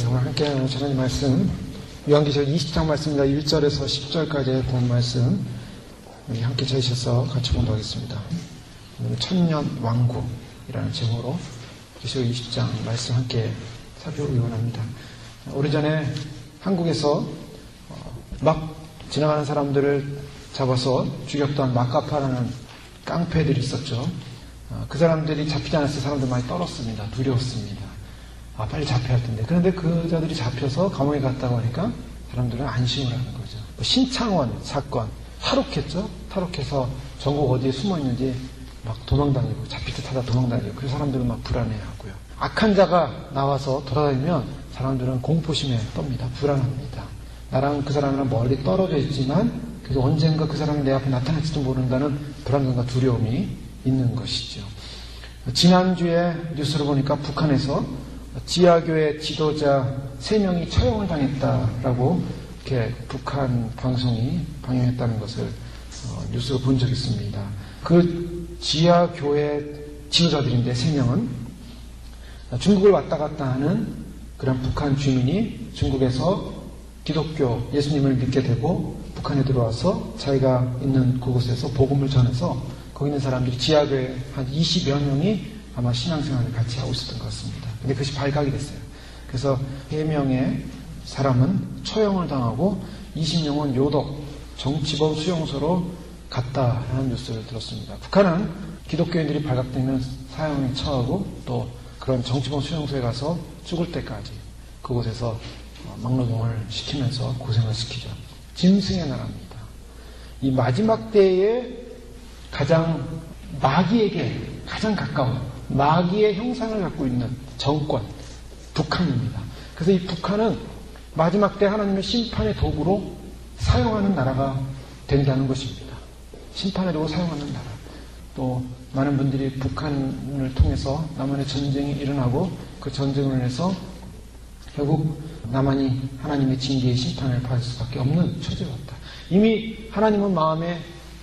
오늘 함께 전하는 말씀 요한계시록 20장 말씀입니다. 1절에서 10절까지의 본 말씀 우리 함께 찾으셔서 같이 공부하겠습니다. 천년 왕국이라는 제목으로 계시록 20장 말씀 함께 살펴보기 원합니다. 오래전에 한국에서 막 지나가는 사람들을 잡아서 죽였던 마카파라는 깡패들이 있었죠. 그 사람들이 잡히지 않았을 때 사람들 많이 떨었습니다. 두려웠습니다. 빨리 잡혀야 할 텐데. 그런데 그 자들이 잡혀서 감옥에 갔다고 하니까 사람들은 안심을 하는 거죠. 신창원 사건, 탈옥했죠? 탈옥해서 전국 어디에 숨어 있는지 막 도망다니고, 잡힐 듯 하다 도망다니고, 그래서 사람들은 막 불안해하고요. 악한 자가 나와서 돌아다니면 사람들은 공포심에 떱니다. 불안합니다. 나랑 그 사람이랑 멀리 떨어져 있지만, 그래도 언젠가 그 사람이 내 앞에 나타날지도 모른다는 불안감과 두려움이 있는 것이죠. 지난주에 뉴스를 보니까 북한에서 지하교회 지도자 3명이 처형을 당했다라고 이렇게 북한 방송이 방영했다는 것을 뉴스로 본 적이 있습니다. 그 지하교회 지도자들인데 3명은 중국을 왔다 갔다 하는 그런 북한 주민이 중국에서 기독교 예수님을 믿게 되고 북한에 들어와서 자기가 있는 그곳에서 복음을 전해서 거기 있는 사람들이 지하교회 한 20여 명이 아마 신앙생활을 같이 하고 있었던 것 같습니다. 근데 그것이 발각이 됐어요. 그래서 3명의 사람은 처형을 당하고 20명은 요독, 정치범 수용소로 갔다라는 뉴스를 들었습니다. 북한은 기독교인들이 발각되면 사형에 처하고 또 그런 정치범 수용소에 가서 죽을 때까지 그곳에서 막노동을 시키면서 고생을 시키죠. 짐승의 나라입니다. 이 마지막 때에 가장 마귀에게 가장 가까운 마귀의 형상을 갖고 있는 정권, 북한입니다. 그래서 이 북한은 마지막 때 하나님의 심판의 도구로 사용하는 나라가 된다는 것입니다. 심판의 도구로 사용하는 나라. 또 많은 분들이 북한을 통해서 남한의 전쟁이 일어나고 그 전쟁을 인해서 결국 남한이 하나님의 징계의 심판을 받을 수밖에 없는 처지가 왔다. 이미 하나님은 마음에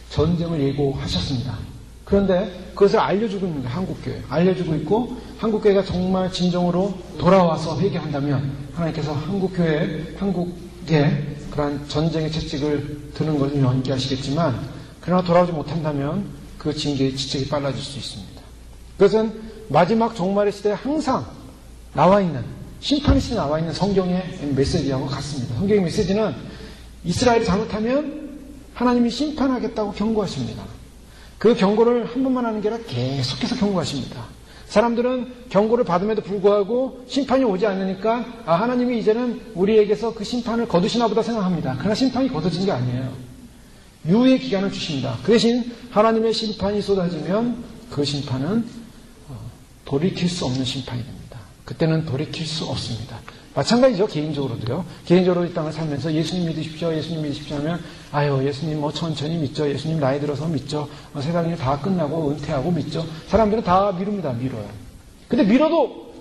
전쟁을 예고하셨습니다. 그런데 그것을 알려주고 있는 게 한국교회. 알려주고 있고 한국교회가 정말 진정으로 돌아와서 회개한다면 하나님께서 한국교회, 한국에 그러한 전쟁의 채찍을 드는 것을 연기하시겠지만 그러나 돌아오지 못한다면 그 징계의 지책이 빨라질 수 있습니다. 그것은 마지막 종말의 시대에 항상 나와 있는 심판의 시대에 나와 있는 성경의 메시지하고 같습니다. 성경의 메시지는 이스라엘이 잘못하면 하나님이 심판하겠다고 경고하십니다. 그 경고를 한 번만 하는 게 아니라 계속해서 경고하십니다. 사람들은 경고를 받음에도 불구하고 심판이 오지 않으니까 하나님이 이제는 우리에게서 그 심판을 거두시나 보다 생각합니다. 그러나 심판이 거둬진 게 아니에요. 유예 기간을 주십니다. 그 대신 하나님의 심판이 쏟아지면 그 심판은 돌이킬 수 없는 심판이 됩니다. 그때는 돌이킬 수 없습니다. 마찬가지죠. 개인적으로도요. 개인적으로 이 땅을 살면서 예수님 믿으십시오. 예수님 믿으십시오 하면 예수님 천천히 믿죠. 예수님 나이 들어서 믿죠. 세상이 다 끝나고 은퇴하고 믿죠. 사람들은 다 미룹니다. 미뤄요. 근데 미뤄도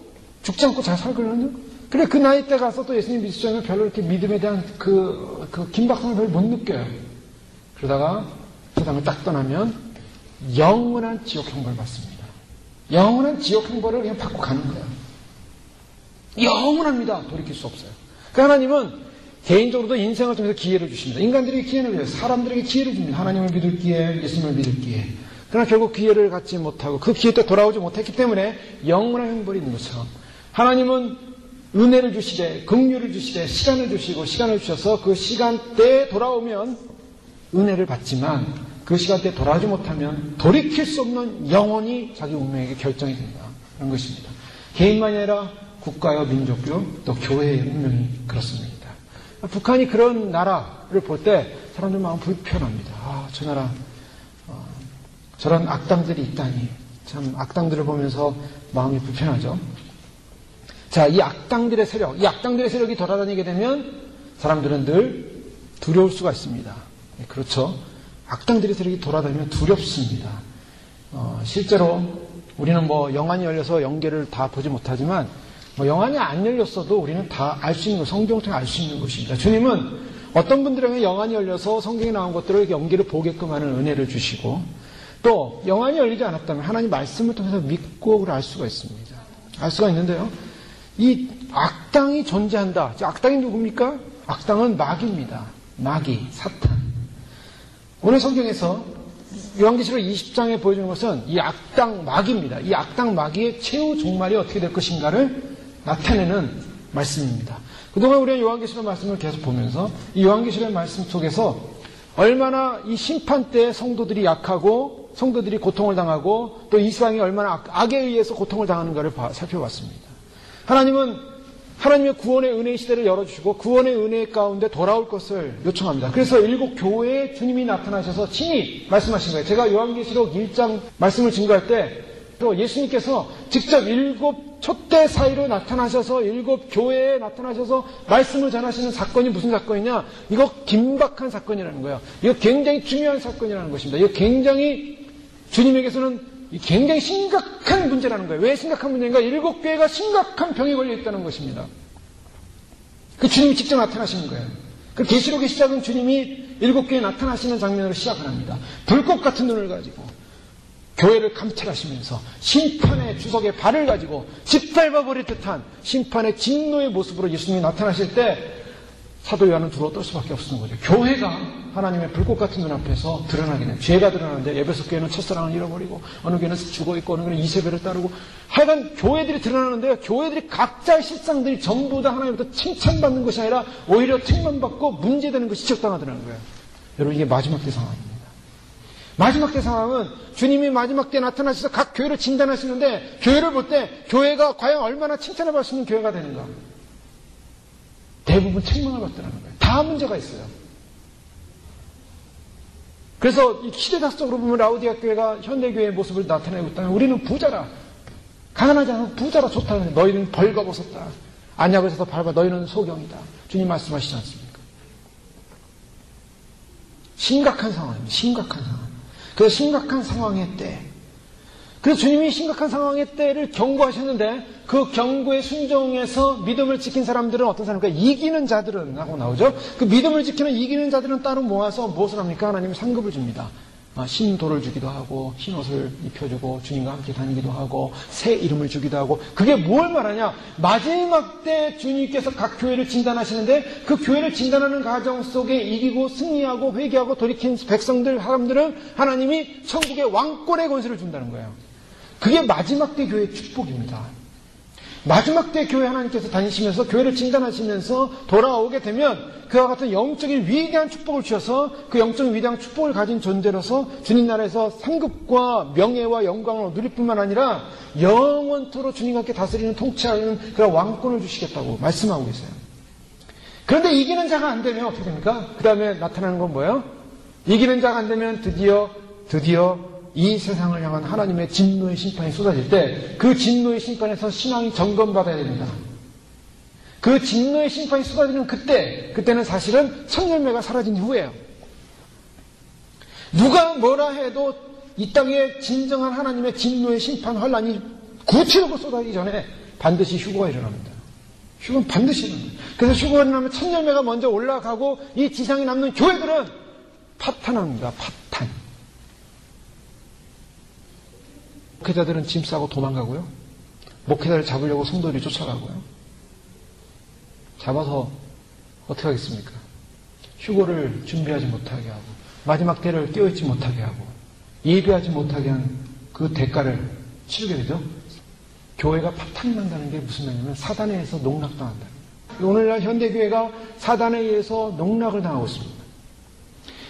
죽지 않고 잘 살거든요. 그래 그 나이 때 가서 또 예수님 믿으십시오 하면 별로 이렇게 믿음에 대한 그 긴박함을 별로 못 느껴요. 그러다가 세상을 딱 떠나면 영원한 지옥 형벌을 받습니다. 영원한 지옥 형벌을 그냥 받고 가는 거예요. 영원합니다. 돌이킬 수 없어요. 그 하나님은 개인적으로도 인생을 통해서 기회를 주십니다. 인간들에게 기회를 줘요. 사람들에게 기회를 줍니다. 하나님을 믿을 기회, 예수님을 믿을 기회. 그러나 결국 기회를 갖지 못하고 그 기회 때 돌아오지 못했기 때문에 영원한 형벌이 있는 것처럼 하나님은 은혜를 주시되 긍휼을 주시되 시간을 주시고 시간을 주셔서 그 시간대에 돌아오면 은혜를 받지만 그 시간대에 돌아오지 못하면 돌이킬 수 없는 영원히 자기 운명에게 결정이 된다. 그런 것입니다. 개인만이 아니라 국가요, 민족요, 또 교회의 운명이 그렇습니다. 북한이 그런 나라를 볼 때 사람들 마음 불편합니다. 저 나라 저런 악당들이 있다니 참 악당들을 보면서 마음이 불편하죠. 자, 이 악당들의 세력이 돌아다니게 되면 사람들은 늘 두려울 수가 있습니다. 그렇죠. 악당들의 세력이 돌아다니면 두렵습니다. 실제로 우리는 영안이 열려서 연계를 다 보지 못하지만 영안이 안 열렸어도 우리는 다 알 수 있는 것, 성경을 통해 알 수 있는 것입니다. 주님은 어떤 분들에게 영안이 열려서 성경에 나온 것들을 연기를 보게끔 하는 은혜를 주시고 또 영안이 열리지 않았다면 하나님 말씀을 통해서 믿고 알 수가 있습니다. 알 수가 있는데요. 이 악당이 존재한다. 악당이 누굽니까? 악당은 마귀입니다. 마귀, 사탄. 오늘 성경에서 요한계시록 20장에 보여주는 것은 이 악당 마귀입니다. 이 악당 마귀의 최후 종말이 어떻게 될 것인가를 나타내는 말씀입니다. 그동안 우리가 요한계시록 말씀을 계속 보면서 이 요한계시록의 말씀 속에서 얼마나 이 심판 때 성도들이 약하고 성도들이 고통을 당하고 또 이 세상이 얼마나 악에 의해서 고통을 당하는가를 살펴봤습니다. 하나님은 하나님의 구원의 은혜의 시대를 열어주시고 구원의 은혜 가운데 돌아올 것을 요청합니다. 그래서 7 교회에 주님이 나타나셔서 친히 말씀하신 거예요. 제가 요한계시록 1장 말씀을 증거할 때 또 예수님께서 직접 7 촛대 사이로 나타나셔서 7 교회에 나타나셔서 말씀을 전하시는 사건이 무슨 사건이냐? 이거 긴박한 사건이라는 거예요. 이거 굉장히 중요한 사건이라는 것입니다. 이거 굉장히 주님에게서는 굉장히 심각한 문제라는 거예요. 왜 심각한 문제인가? 7 교회가 심각한 병에 걸려 있다는 것입니다. 그 주님이 직접 나타나시는 거예요. 그 계시록의 시작은 주님이 7 교회에 나타나시는 장면으로 시작을 합니다. 불꽃 같은 눈을 가지고 교회를 감찰하시면서 심판의 주석에 발을 가지고 짓밟아버릴 듯한 심판의 진노의 모습으로 예수님이 나타나실 때 사도 요한은 두려워 떨 수밖에 없는 거죠. 교회가 하나님의 불꽃 같은 눈앞에서 드러나게 돼요. 죄가 드러나는데 에베소 교회는 첫사랑을 잃어버리고 어느 교회는 죽어있고 어느 교회는 이세벨을 따르고 하여간 교회들이 드러나는데 교회들이 각자의 실상들이 전부 다 하나님부터 칭찬받는 것이 아니라 오히려 책망받고 문제되는 것이 지적당하더라는 거예요. 여러분 이게 마지막 때 상황입니다. 마지막 때 상황은 주님이 마지막 때 나타나셔서 각 교회를 진단하시는데 교회를 볼 때 교회가 과연 얼마나 칭찬을 받을 수 있는 교회가 되는가? 대부분 책망을 받더라는 거예요. 다 문제가 있어요. 그래서 시대사적으로 보면 라우디아 교회가 현대교회의 모습을 나타내고 있다면 우리는 부자라. 가난하지 않아 부자라 좋다. 너희는 벌거벗었다. 안약을 사서 밟아 너희는 소경이다. 주님 말씀하시지 않습니까? 심각한 상황입니다. 심각한 상황. 그 심각한 상황의 때. 그래서 주님이 심각한 상황의 때를 경고하셨는데 그 경고에 순종해서 믿음을 지킨 사람들은 어떤 사람입니까? 이기는 자들은 하고 나오죠. 그 믿음을 지키는 이기는 자들은 따로 모아서 무엇을 합니까? 하나님이 상급을 줍니다. 신도를 주기도 하고 흰옷을 입혀주고 주님과 함께 다니기도 하고 새 이름을 주기도 하고 그게 뭘 말하냐? 마지막 때 주님께서 각 교회를 진단하시는데 그 교회를 진단하는 과정 속에 이기고 승리하고 회개하고 돌이킨 백성들 사람들은 하나님이 천국의 왕권의 권세를 준다는 거예요. 그게 마지막 때 교회의 축복입니다. 마지막 때 교회 하나님께서 다니시면서 교회를 진단하시면서 돌아오게 되면 그와 같은 영적인 위대한 축복을 주셔서 그 영적인 위대한 축복을 가진 존재로서 주님 나라에서 상급과 명예와 영광을 누릴 뿐만 아니라 영원토록 주님과 함께 다스리는 통치하는 그런 왕권을 주시겠다고 말씀하고 계세요. 그런데 이기는 자가 안 되면 어떻게 됩니까? 그 다음에 나타나는 건 뭐예요? 이기는 자가 안 되면 드디어 이 세상을 향한 하나님의 진노의 심판이 쏟아질 때 그 진노의 심판에서 신앙이 점검받아야 됩니다. 그 진노의 심판이 쏟아지는 그때는 사실은 천열매가 사라진 후예요. 누가 뭐라 해도 이 땅에 진정한 하나님의 진노의 심판 환란이 구체적으로 쏟아지기 전에 반드시 휴거가 일어납니다. 휴거는 반드시 일어납니다. 그래서 휴거가 일어나면 천열매가 먼저 올라가고 이 지상에 남는 교회들은 파탄합니다. 파탄. 목회자들은 짐 싸고 도망가고요. 목회자를 잡으려고 성도들이 쫓아가고요. 잡아서 어떻게 하겠습니까? 휴거를 준비하지 못하게 하고 마지막 때를 깨어있지 못하게 하고 예배하지 못하게 한 그 대가를 치르게 되죠. 교회가 파탄이 난다는 게 무슨 말이냐면 사단에 의해서 농락당한다. 오늘날 현대교회가 사단에 의해서 농락을 당하고 있습니다.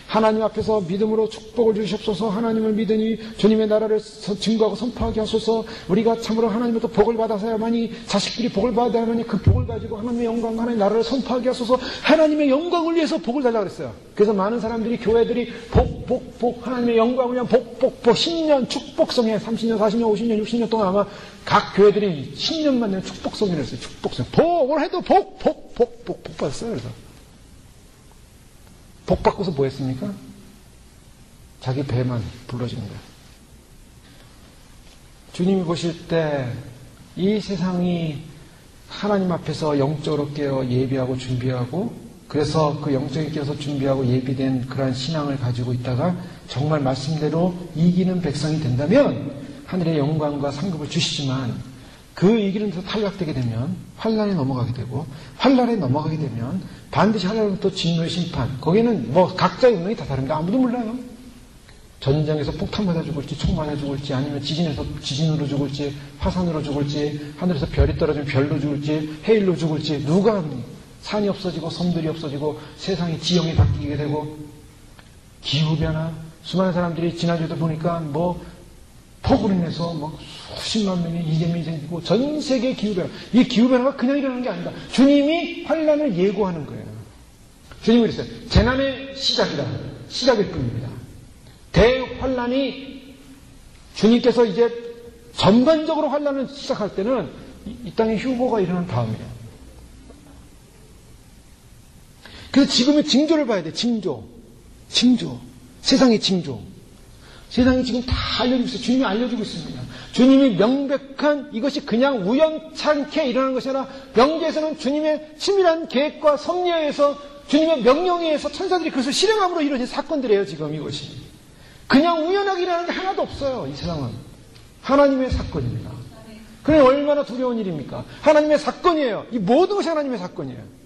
하나님 앞에서 믿음으로 축복을 주시옵소서. 하나님을 믿으니 주님의 나라를 증거하고 선포하게 하소서. 우리가 참으로 하나님부터 복을 받아서야만이 자식들이 복을 받아야만이 그 복을 가지고 하나님의 영광, 하나님의 나라를 선포하게 하소서. 하나님의 영광을 위해서 복을 달라고 그랬어요. 그래서 많은 사람들이 교회들이 복 하나님의 영광을 위한 복 10년 축복성에 30년, 40년, 50년, 60년 동안 아마 각 교회들이 10년만 되면 축복성이라고 했어요. 축복성. 복을 해도 복 받았어요. 그래서 복 받고서 뭐 했습니까? 자기 배만 불러주는 거예요. 주님이 보실 때 이 세상이 하나님 앞에서 영적으로 깨어 예비하고 준비하고 그래서 그 영적인 깨어서 준비하고 예비된 그러한 신앙을 가지고 있다가 정말 말씀대로 이기는 백성이 된다면 하늘의 영광과 상급을 주시지만 그 이 길에서 탈락되게 되면 환란에 넘어가게 되고, 환란에 넘어가게 되면 반드시 하나님부터 진노의 심판. 거기는 뭐 각자의 운명이 다 다른데 아무도 몰라요. 전쟁에서 폭탄 맞아 죽을지, 총 맞아 죽을지, 아니면 지진으로 죽을지, 화산으로 죽을지, 하늘에서 별이 떨어지면 별로 죽을지, 해일로 죽을지, 누가 합니까? 산이 없어지고 섬들이 없어지고 세상의 지형이 바뀌게 되고, 기후변화, 수많은 사람들이 지난주에도 보니까 뭐 폭우로 인해서 뭐 수십만 명이 이재민이 생기고 전 세계 기후변화. 이 기후변화가 그냥 일어나는 게 아니다. 주님이 환란을 예고하는 거예요. 주님이 그랬어요. 재난의 시작이다. 시작일 뿐입니다. 대환란이 주님께서 이제 전반적으로 환란을 시작할 때는 이 땅에 휴거가 일어난 다음이에요. 그래서 지금의 징조를 봐야 돼. 징조. 세상의 징조. 세상이 지금 다 알려주고 있어요. 주님이 알려주고 있습니다. 주님이 명백한 이것이 그냥 우연찮게 일어나는 것이 아니라 명제에서는 주님의 치밀한 계획과 섭리에 의해서 주님의 명령에 의해서 천사들이 그것을 실행함으로 이루어진 사건들이에요. 지금 이것이. 그냥 우연하게 일어나는 게 하나도 없어요. 이 세상은. 하나님의 사건입니다. 그게 얼마나 두려운 일입니까? 하나님의 사건이에요. 이 모든 것이 하나님의 사건이에요.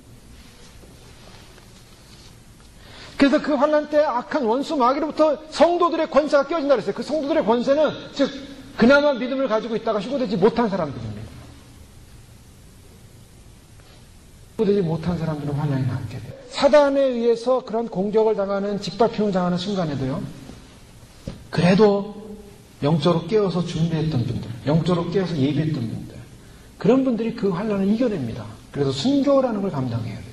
그래서 그 환란 때 악한 원수 마귀로부터 성도들의 권세가 깨어진다 그랬어요. 그 성도들의 권세는 즉 그나마 믿음을 가지고 있다가 휴거되지 못한 사람들입니다. 휴거되지 못한 사람들은 환란이 남게 돼요. 사단에 의해서 그런 공격을 당하는 직발평을 당하는 순간에도요. 그래도 영적으로 깨어서 준비했던 분들, 영적으로 깨어서 예비했던 분들, 그런 분들이 그 환란을 이겨냅니다. 그래서 순교라는 걸 감당해야 돼요.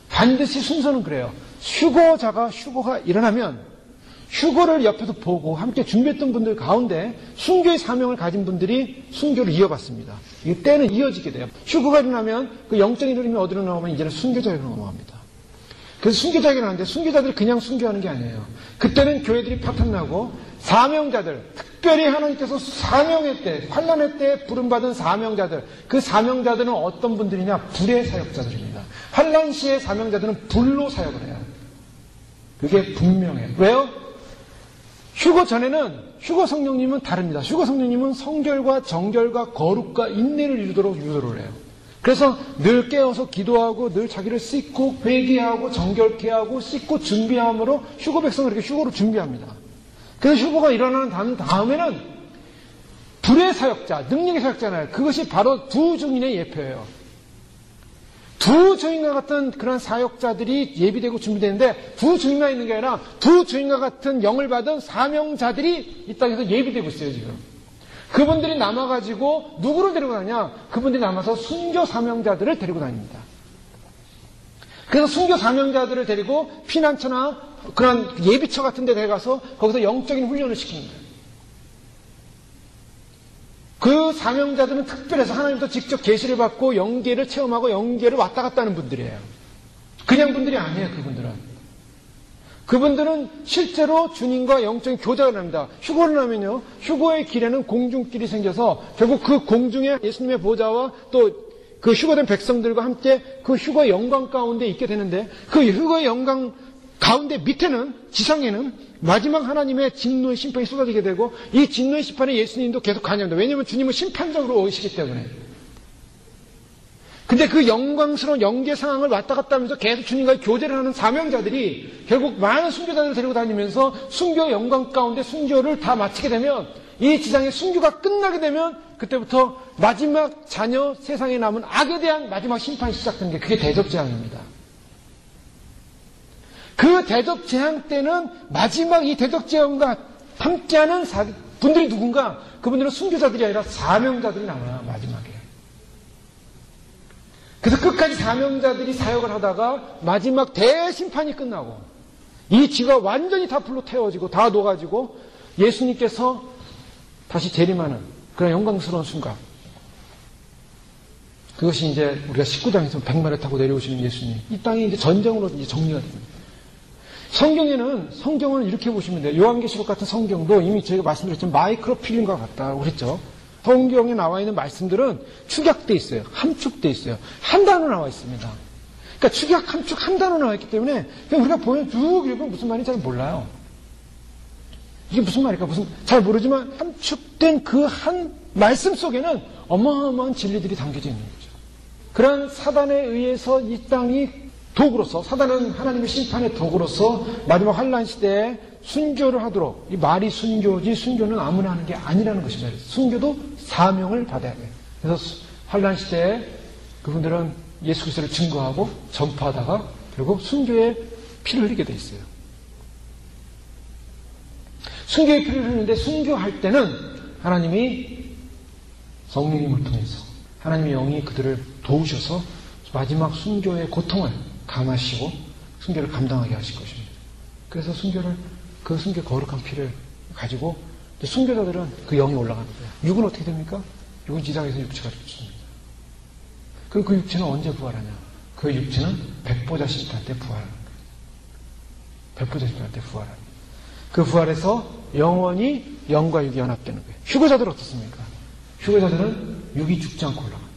반드시 순서는 그래요. 휴거가 일어나면 휴거를 옆에서 보고 함께 준비했던 분들 가운데 순교의 사명을 가진 분들이 순교를 이어받습니다. 이 때는 이어지게 돼요. 휴거가 일어나면 그 영적인 흐름이 어디로 나오면 이제는 순교자에게로 넘어갑니다. 그래서 순교자에게 나오는데 순교자들이 그냥 순교하는 게 아니에요. 그때는 교회들이 파탄나고 사명자들, 특별히 하나님께서 사명의 때, 환난의 때 부름받은 사명자들, 그 사명자들은 어떤 분들이냐? 불의 사역자들입니다. 환난 시의 사명자들은 불로 사역을 해요. 그게 분명해요. 왜요? 휴거 전에는 휴거 성령님은 다릅니다. 휴거 성령님은 성결과 정결과 거룩과 인내를 이루도록 유도를 해요. 그래서 늘 깨어서 기도하고 늘 자기를 씻고 회개하고 정결케 하고 씻고 준비함으로 휴거 백성을 이렇게 휴거로 준비합니다. 그래서 휴거가 일어나는 다음에는 불의 사역자, 능력의 사역자잖아요. 그것이 바로 두 증인의 예표예요. 두 주인과 같은 그런 사역자들이 예비되고 준비되는데 두 주인만 있는 게 아니라 두 주인과 같은 영을 받은 사명자들이 이 땅에서 예비되고 있어요, 지금. 그분들이 남아가지고 누구를 데리고 다니냐? 그분들이 남아서 순교 사명자들을 데리고 다닙니다. 그래서 순교 사명자들을 데리고 피난처나 그런 예비처 같은 데 내가서 거기서 영적인 훈련을 시킵니다. 그 사명자들은 특별해서 하나님부터 직접 계시를 받고 영계를 체험하고 영계를 왔다 갔다 하는 분들이에요. 그냥 분들이 아니에요, 그분들은. 그분들은 실제로 주님과 영적인 교제를 합니다. 휴거를 하면요, 휴거의 길에는 공중길이 생겨서 결국 그 공중에 예수님의 보좌와 또 그 휴거된 백성들과 함께 그 휴거의 영광 가운데 있게 되는데 그 휴거의 영광 가운데 밑에는 지상에는 마지막 하나님의 진노의 심판이 쏟아지게 되고 이 진노의 심판에 예수님도 계속 관여합니다. 왜냐하면 주님은 심판적으로 오시기 때문에. 근데 그 영광스러운 영계 상황을 왔다 갔다 하면서 계속 주님과의 교제를 하는 사명자들이 결국 많은 순교자들을 데리고 다니면서 순교의 영광 가운데 순교를 다 마치게 되면 이 지상의 순교가 끝나게 되면 그때부터 마지막 자녀 세상에 남은 악에 대한 마지막 심판이 시작되는 게 그게 대접재앙입니다. 그 대접재앙 때는 마지막 이 대접재앙과 함께하는 분들이 누군가? 그분들은 순교자들이 아니라 사명자들이 남아요, 마지막에. 그래서 끝까지 사명자들이 사역을 하다가 마지막 대심판이 끝나고 이 지가 완전히 다 불로 태워지고 다 녹아지고 예수님께서 다시 재림하는 그런 영광스러운 순간. 그것이 이제 우리가 19장에서 백마를 타고 내려오시는 예수님. 이 땅이 이제 전쟁으로 이제 정리가 됩니다. 성경을 이렇게 보시면 돼요. 요한계시록 같은 성경도 이미 저희가 말씀드렸지만 마이크로필름과 같다고 그랬죠. 성경에 나와 있는 말씀들은 축약되어 있어요. 함축되어 있어요. 한 단어 나와 있습니다. 그러니까 축약, 함축 한 단어 나와 있기 때문에 그냥 우리가 보면 쭉 읽으면 무슨 말인지 잘 몰라요. 이게 무슨 말일까? 잘 모르지만 함축된 그 한 말씀 속에는 어마어마한 진리들이 담겨져 있는 거죠. 그런 사단에 의해서 이 땅이 도구로서, 사단은 하나님의 심판의 도구로서 마지막 환란 시대에 순교를 하도록, 이 말이 순교지 순교는 아무나 하는 게 아니라는 것입니다. 순교도 사명을 받아야 돼요. 그래서 환란 시대에 그분들은 예수 그리스도를 증거하고 전파하다가 결국 순교의 피를 흘리게 돼 있어요. 순교의 피를 흘리는데 순교할 때는 하나님이 성령님을 통해서 하나님의 영이 그들을 도우셔서 마지막 순교의 고통을 감하시고 순교를 감당하게 하실 것입니다. 그래서 그 순교 거룩한 피를 가지고 순교자들은 그 영이 올라가는 거예요. 육은 어떻게 됩니까? 육은 지상에서 육체가 죽습니다. 그리고 그 육체는 언제 부활하냐? 그 육체는 백보자 심판 때 부활하는 거예요. 백보자 심판 때 부활하는 거예요. 그 부활에서 영원히 영과 육이 연합되는 거예요. 휴거자들은 어떻습니까? 휴거자들은 육이 죽지 않고 올라갑니다.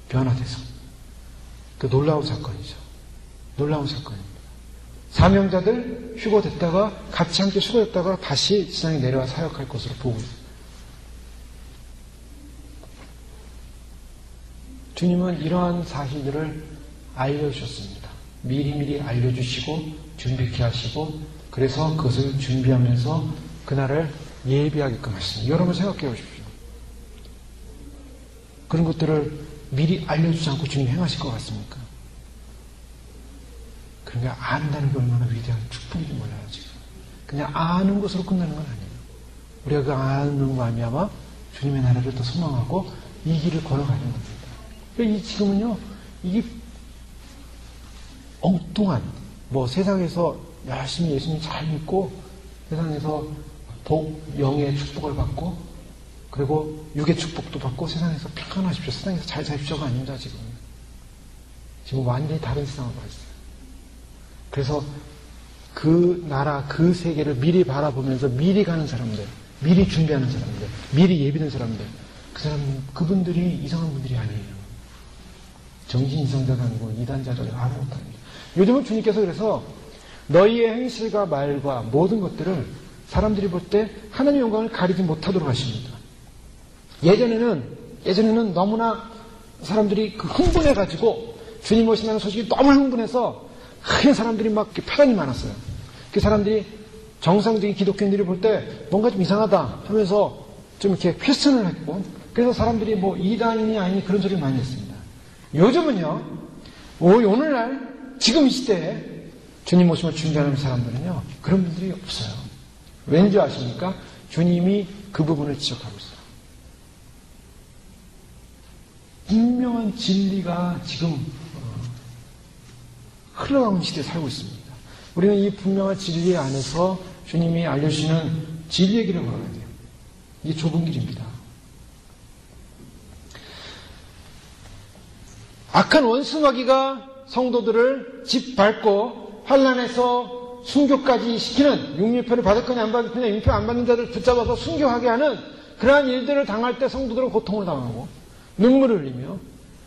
변화돼서. 그 놀라운 사건이죠. 놀라운 사건입니다. 사명자들 휴거됐다가 같이 함께 휴거됐다가 다시 지상에 내려와 사역할 것으로 보고 있습니다. 주님은 이러한 사실들을 알려주셨습니다. 미리미리 알려주시고 준비케 하시고 그래서 그것을 준비하면서 그날을 예비하게끔 하십니다. 여러분 생각해 보십시오. 그런 것들을 미리 알려주지 않고 주님 행하실 것 같습니까? 그러니까 안다는 게 얼마나 위대한 축복인지 몰라요, 지금. 그냥 아는 것으로 끝나는 건 아니에요. 우리가 그 아는 말미암아 주님의 나라를 더 소망하고 이 길을 걸어가는 겁니다. 그러니까 지금은요, 이게 엉뚱한, 세상에서 열심히 예수님 잘 믿고, 세상에서 영의 축복을 받고, 그리고 육의 축복도 받고, 세상에서 평안하십시오. 세상에서 잘 사십시오가 아닙니다, 지금. 지금 완전히 다른 세상으로 가 있어요. 그래서 그 나라, 그 세계를 미리 바라보면서 미리 가는 사람들, 미리 준비하는 사람들, 미리 예비된 사람들, 그분들이 이상한 분들이 아니에요. 정신 이상자가 아니고 이단자들이 아무것도 아닙니다. 요즘은 주님께서 그래서 너희의 행실과 말과 모든 것들을 사람들이 볼 때 하나님의 영광을 가리지 못하도록 하십니다. 예전에는 너무나 사람들이 흥분해가지고 주님 오신다는 소식이 너무 흥분해서 큰 사람들이 막 폐단이 많았어요. 그 사람들이 정상적인 기독교인들이 볼 때 뭔가 좀 이상하다 하면서 좀 이렇게 퀘스천을 했고 그래서 사람들이 이단이니 아니니 그런 소리를 많이 했습니다. 요즘은요, 오늘날 지금 이 시대에 주님 오심을 준비하는 사람들은요, 그런 분들이 없어요. 왠지 아십니까? 주님이 그 부분을 지적하고 있어요. 분명한 진리가 지금 흘러가는 시대에 살고 있습니다. 우리는 이 분명한 진리 안에서 주님이 알려주시는 진리의 길을 걸어야 돼요. 이게 좁은 길입니다. 악한 원수마귀가 성도들을 짓밟고 환난에서 순교까지 시키는 육류표를 받을 거냐 안 받을 거냐 육표 안 받는 자들 붙잡아서 순교하게 하는 그러한 일들을 당할 때 성도들은 고통을 당하고 눈물을 흘리며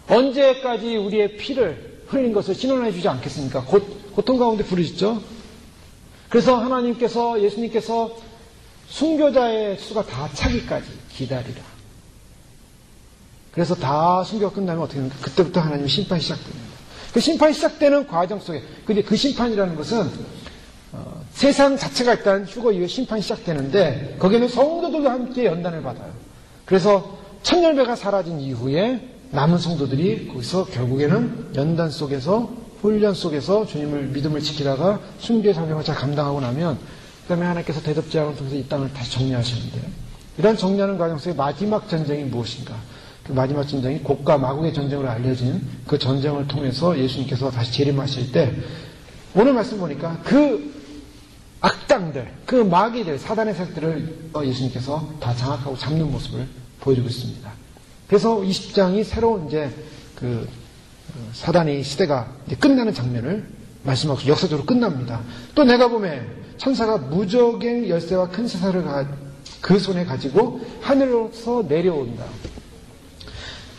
언제까지 우리의 피를 흘린 것을 신원해 주지 않겠습니까? 고통 가운데 부르짖죠. 그래서 하나님께서 예수님께서 순교자의 수가 다 차기까지 기다리라. 그래서 다 순교가 끝나면 어떻게 됩니까? 그때부터 하나님의 심판이 시작됩니다. 그 심판이 시작되는 과정 속에 근데 그 심판이라는 것은 세상 자체가 일단 휴거 이후에 심판이 시작되는데 거기는 성도들과 함께 연단을 받아요. 그래서 천열배가 사라진 이후에 남은 성도들이 거기서 결국에는 연단 속에서 훈련 속에서 주님을 믿음을 지키다가 순교의 사명을 잘 감당하고 나면 그 다음에 하나님께서 대접제왕을 통해서 이 땅을 다시 정리하시는데 이런 정리하는 과정 속에 마지막 전쟁이 무엇인가? 그 마지막 전쟁이 곡과 마곡의 전쟁으로 알려진 그 전쟁을 통해서 예수님께서 다시 재림하실 때 오늘 말씀 보니까 그 악당들, 그 마귀들, 사단의 세력들을 예수님께서 다 장악하고 잡는 모습을 보여주고 있습니다. 그래서 20장이 새로운 이제 그 사단의 시대가 이제 끝나는 장면을 말씀하고 역사적으로 끝납니다. 또 내가 보매 천사가 무적행 열쇠와 큰 세사를 그 손에 가지고 하늘로서 내려온다.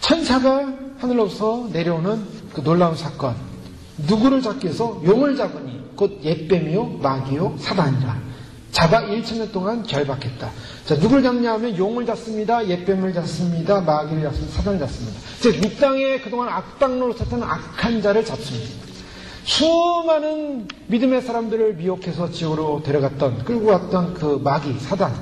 천사가 하늘로서 내려오는 그 놀라운 사건. 누구를 잡기 위해서 용을 잡으니 곧 옛뱀이요 마귀요 사단이라. 잡아 1,000년 동안 결박했다. 자, 누굴 잡냐 하면 용을 잡습니다. 옛뱀을 잡습니다. 마귀를 잡습니다. 사단을 잡습니다. 즉, 이 땅에 그동안 악당으로 섰던 악한 자를 잡습니다. 수많은 믿음의 사람들을 미혹해서 지옥으로 데려갔던, 끌고 갔던 그 마귀, 사단.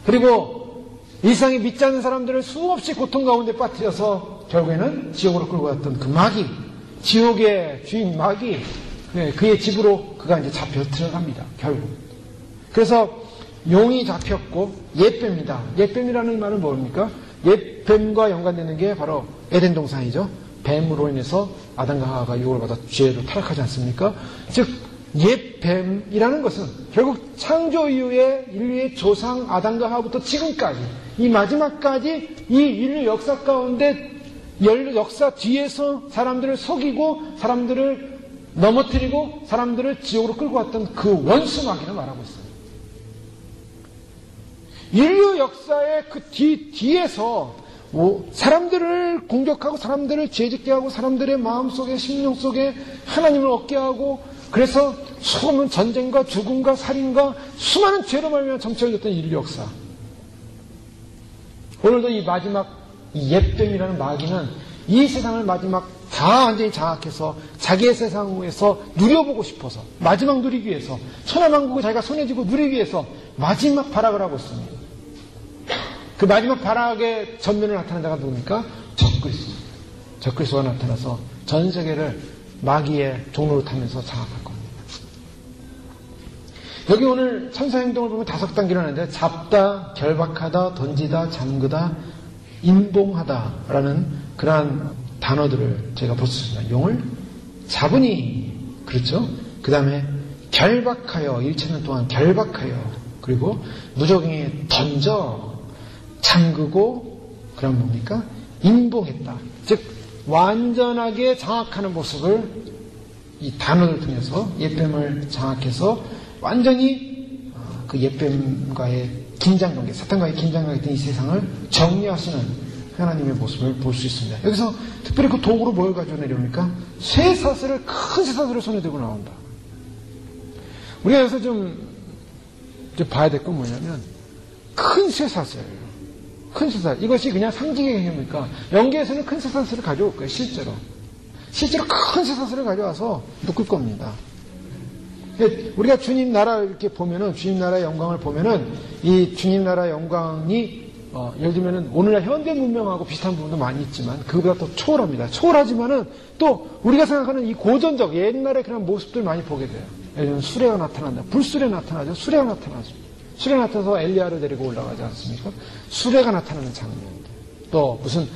그리고 일상에 믿지 않는 사람들을 수없이 고통 가운데 빠뜨려서 결국에는 지옥으로 끌고 갔던 그 마귀, 지옥의 주인 마귀, 그의 집으로 그가 이제 잡혀 들어갑니다. 결국. 그래서 용이 잡혔고 옛뱀이다. 옛뱀이라는 말은 뭡니까? 옛뱀과 연관되는 게 바로 에덴 동산이죠. 뱀으로 인해서 아담과 하와가 유혹을 받아 죄로 타락하지 않습니까? 즉 옛뱀이라는 것은 결국 창조 이후에 인류의 조상 아담과 하와부터 지금까지 이 마지막까지 이 인류 역사 가운데 역사 뒤에서 사람들을 속이고 사람들을 넘어뜨리고 사람들을 지옥으로 끌고 왔던 그 원수 마귀를 말하고 있어요. 인류 역사의 그 뒤에서 사람들을 공격하고 사람들을 죄짓게 하고 사람들의 마음속에 심령 속에 하나님을 얻게 하고 그래서 수많은 전쟁과 죽음과 살인과 수많은 죄로 말미암아 정치해졌던 인류 역사. 오늘도 이 마지막 이 옛뱀이라는 마귀는 이 세상을 마지막 다 완전히 장악해서 자기의 세상에서 누려보고 싶어서 마지막 누리기 위해서 천하만국을 자기가 손에 쥐고 누리기 위해서 마지막 발악을 하고 있습니다. 그 마지막 발악의 전면에 나타난 자가 누굽니까? 적그리스도. 적그리스도가 나타나서 전 세계를 마귀의 종로를 타면서 장악할 겁니다. 여기 오늘 천사행동을 보면 5단계를 하는데 잡다, 결박하다, 던지다, 잠그다, 임봉하다라는 그러한 단어들을 제가 볼 수 있습니다. 용을 잡으니, 그렇죠? 그 다음에 결박하여, 1,000년 동안 결박하여, 그리고 무적행에 던져, 잠그고, 그럼 뭡니까? 임봉했다. 즉, 완전하게 장악하는 모습을 이 단어를 통해서 옛뱀을 장악해서 완전히 그 옛뱀과의 긴장관계, 사탄과의 긴장관계 있던 이 세상을 정리하시는 하나님의 모습을 볼 수 있습니다. 여기서 특별히 그 도구로 뭘 가지고 내려옵니까? 쇠사슬을, 큰 쇠사슬을 손에 들고 나온다. 우리가 여기서 좀 봐야 될 건 뭐냐면, 큰 쇠사슬. 큰 쇠사슬. 이것이 그냥 상징의 개념입니까? 연계에서는 큰 쇠사슬을 가져올 거예요, 실제로. 실제로 큰 쇠사슬을 가져와서 묶을 겁니다. 우리가 주님 나라 이렇게 보면은, 주님 나라의 영광을 보면은, 이 주님 나라의 영광이 예를 들면은 오늘날 현대 문명하고 비슷한 부분도 많이 있지만 그보다 더 초월합니다. 초월하지만은 또 우리가 생각하는 이 고전적 옛날의 그런 모습들 많이 보게 돼요. 예를 들면 수레가 나타난다. 불수레 나타나죠. 수레가 나타나죠. 수레가 나타나서 엘리야를 데리고 올라가지 않습니까? 수레가 나타나는 장면들. 또 무슨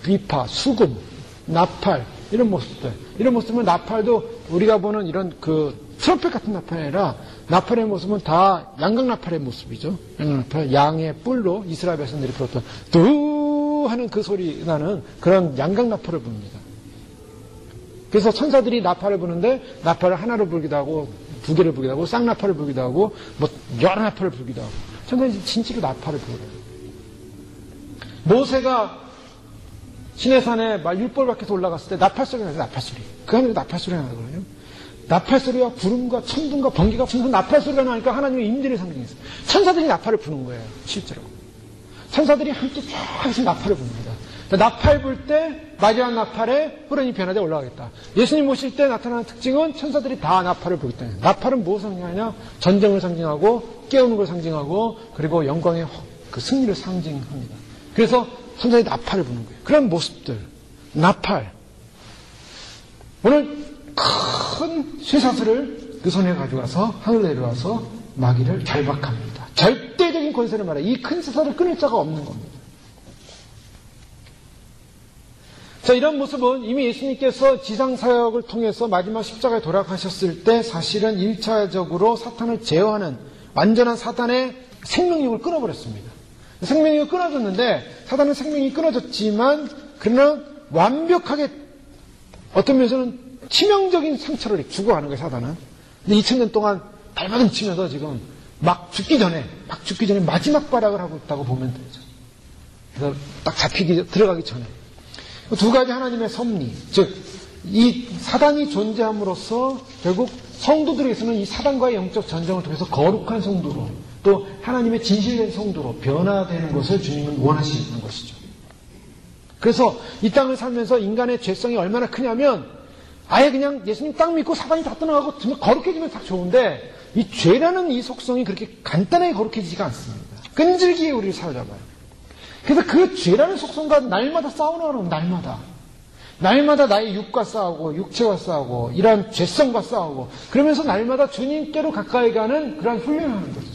비파, 수금, 나팔 이런 모습들. 이런 모습은 나팔도 우리가 보는 이런 그 트럼펫 같은 나팔이 아니라 나팔의 모습은 다 양각 나팔의 모습이죠. 양각 나팔, 양의 뿔로 이스라엘 백성들이 불었던 두 하는 그 소리 나는 그런 양각 나팔을 부릅니다. 그래서 천사들이 나팔을 부는데 나팔을 하나로 불기도 하고 2개를 불기도 하고 쌍나팔을 불기도 하고 뭐 여러 나팔을 불기도 하고 천사들이 진짜로 나팔을 불어요. 모세가 시내산에 율법 밖에서 올라갔을 때 나팔 소리가 나서 나팔 소리. 그 하늘에 나팔 소리가 나거든요. 나팔 소리와 구름과 천둥과 번개가 무슨 나팔 소리가 나니까 하나님의 임재를 상징했어요. 천사들이 나팔을 부는 거예요. 실제로. 천사들이 함께 쫙 해서 나팔을 붑니다. 나팔 불 때 마지막 나팔에 호련히 변화되어 올라가겠다. 예수님 오실 때 나타나는 특징은 천사들이 다 나팔을 불기 때문에. 나팔은 무엇을 상징하냐? 전쟁을 상징하고 깨우는 걸 상징하고 그리고 영광의 그 승리를 상징합니다. 그래서 천사들이 나팔을 부는 거예요. 그런 모습들. 나팔. 오늘 큰 쇠사슬을 그 손에 가져가서 하늘로 내려와서 마귀를 결박합니다. 절대적인 권세를 말해요. 이 큰 쇠사슬을 끊을 자가 없는 겁니다. 자, 이런 모습은 이미 예수님께서 지상사역을 통해서 마지막 십자가에 돌아가셨을 때 사실은 1차적으로 사탄을 제어하는 완전한 사탄의 생명력을 끊어버렸습니다. 생명력이 끊어졌는데 사탄은 생명이 끊어졌지만 그러나 완벽하게 어떤 면에서는 치명적인 상처를 주고 가는 거예요, 사단은. 근데 2000년 동안 발버둥 치면서 지금 막 죽기 전에 마지막 발악을 하고 있다고 보면 되죠. 그래서 딱 들어가기 전에. 2가지 하나님의 섭리, 즉, 이 사단이 존재함으로써 결국 성도들에게서는 이 사단과의 영적 전쟁을 통해서 거룩한 성도로 또 하나님의 진실된 성도로 변화되는 것을 주님은 원하시는 것이죠. 그래서 이 땅을 살면서 인간의 죄성이 얼마나 크냐면 아예 그냥 예수님 딱 믿고 사단이 다 떠나가고 정말 거룩해지면 딱 좋은데 이 죄라는 이 속성이 그렇게 간단하게 거룩해지지가 않습니다. 끈질기게 우리를 사로잡아요. 그래서 그 죄라는 속성과 날마다 싸우는 거예요. 날마다 나의 육과 싸우고 육체와 싸우고 이러한 죄성과 싸우고 그러면서 날마다 주님께로 가까이 가는 그러한 훈련을 하는 거죠.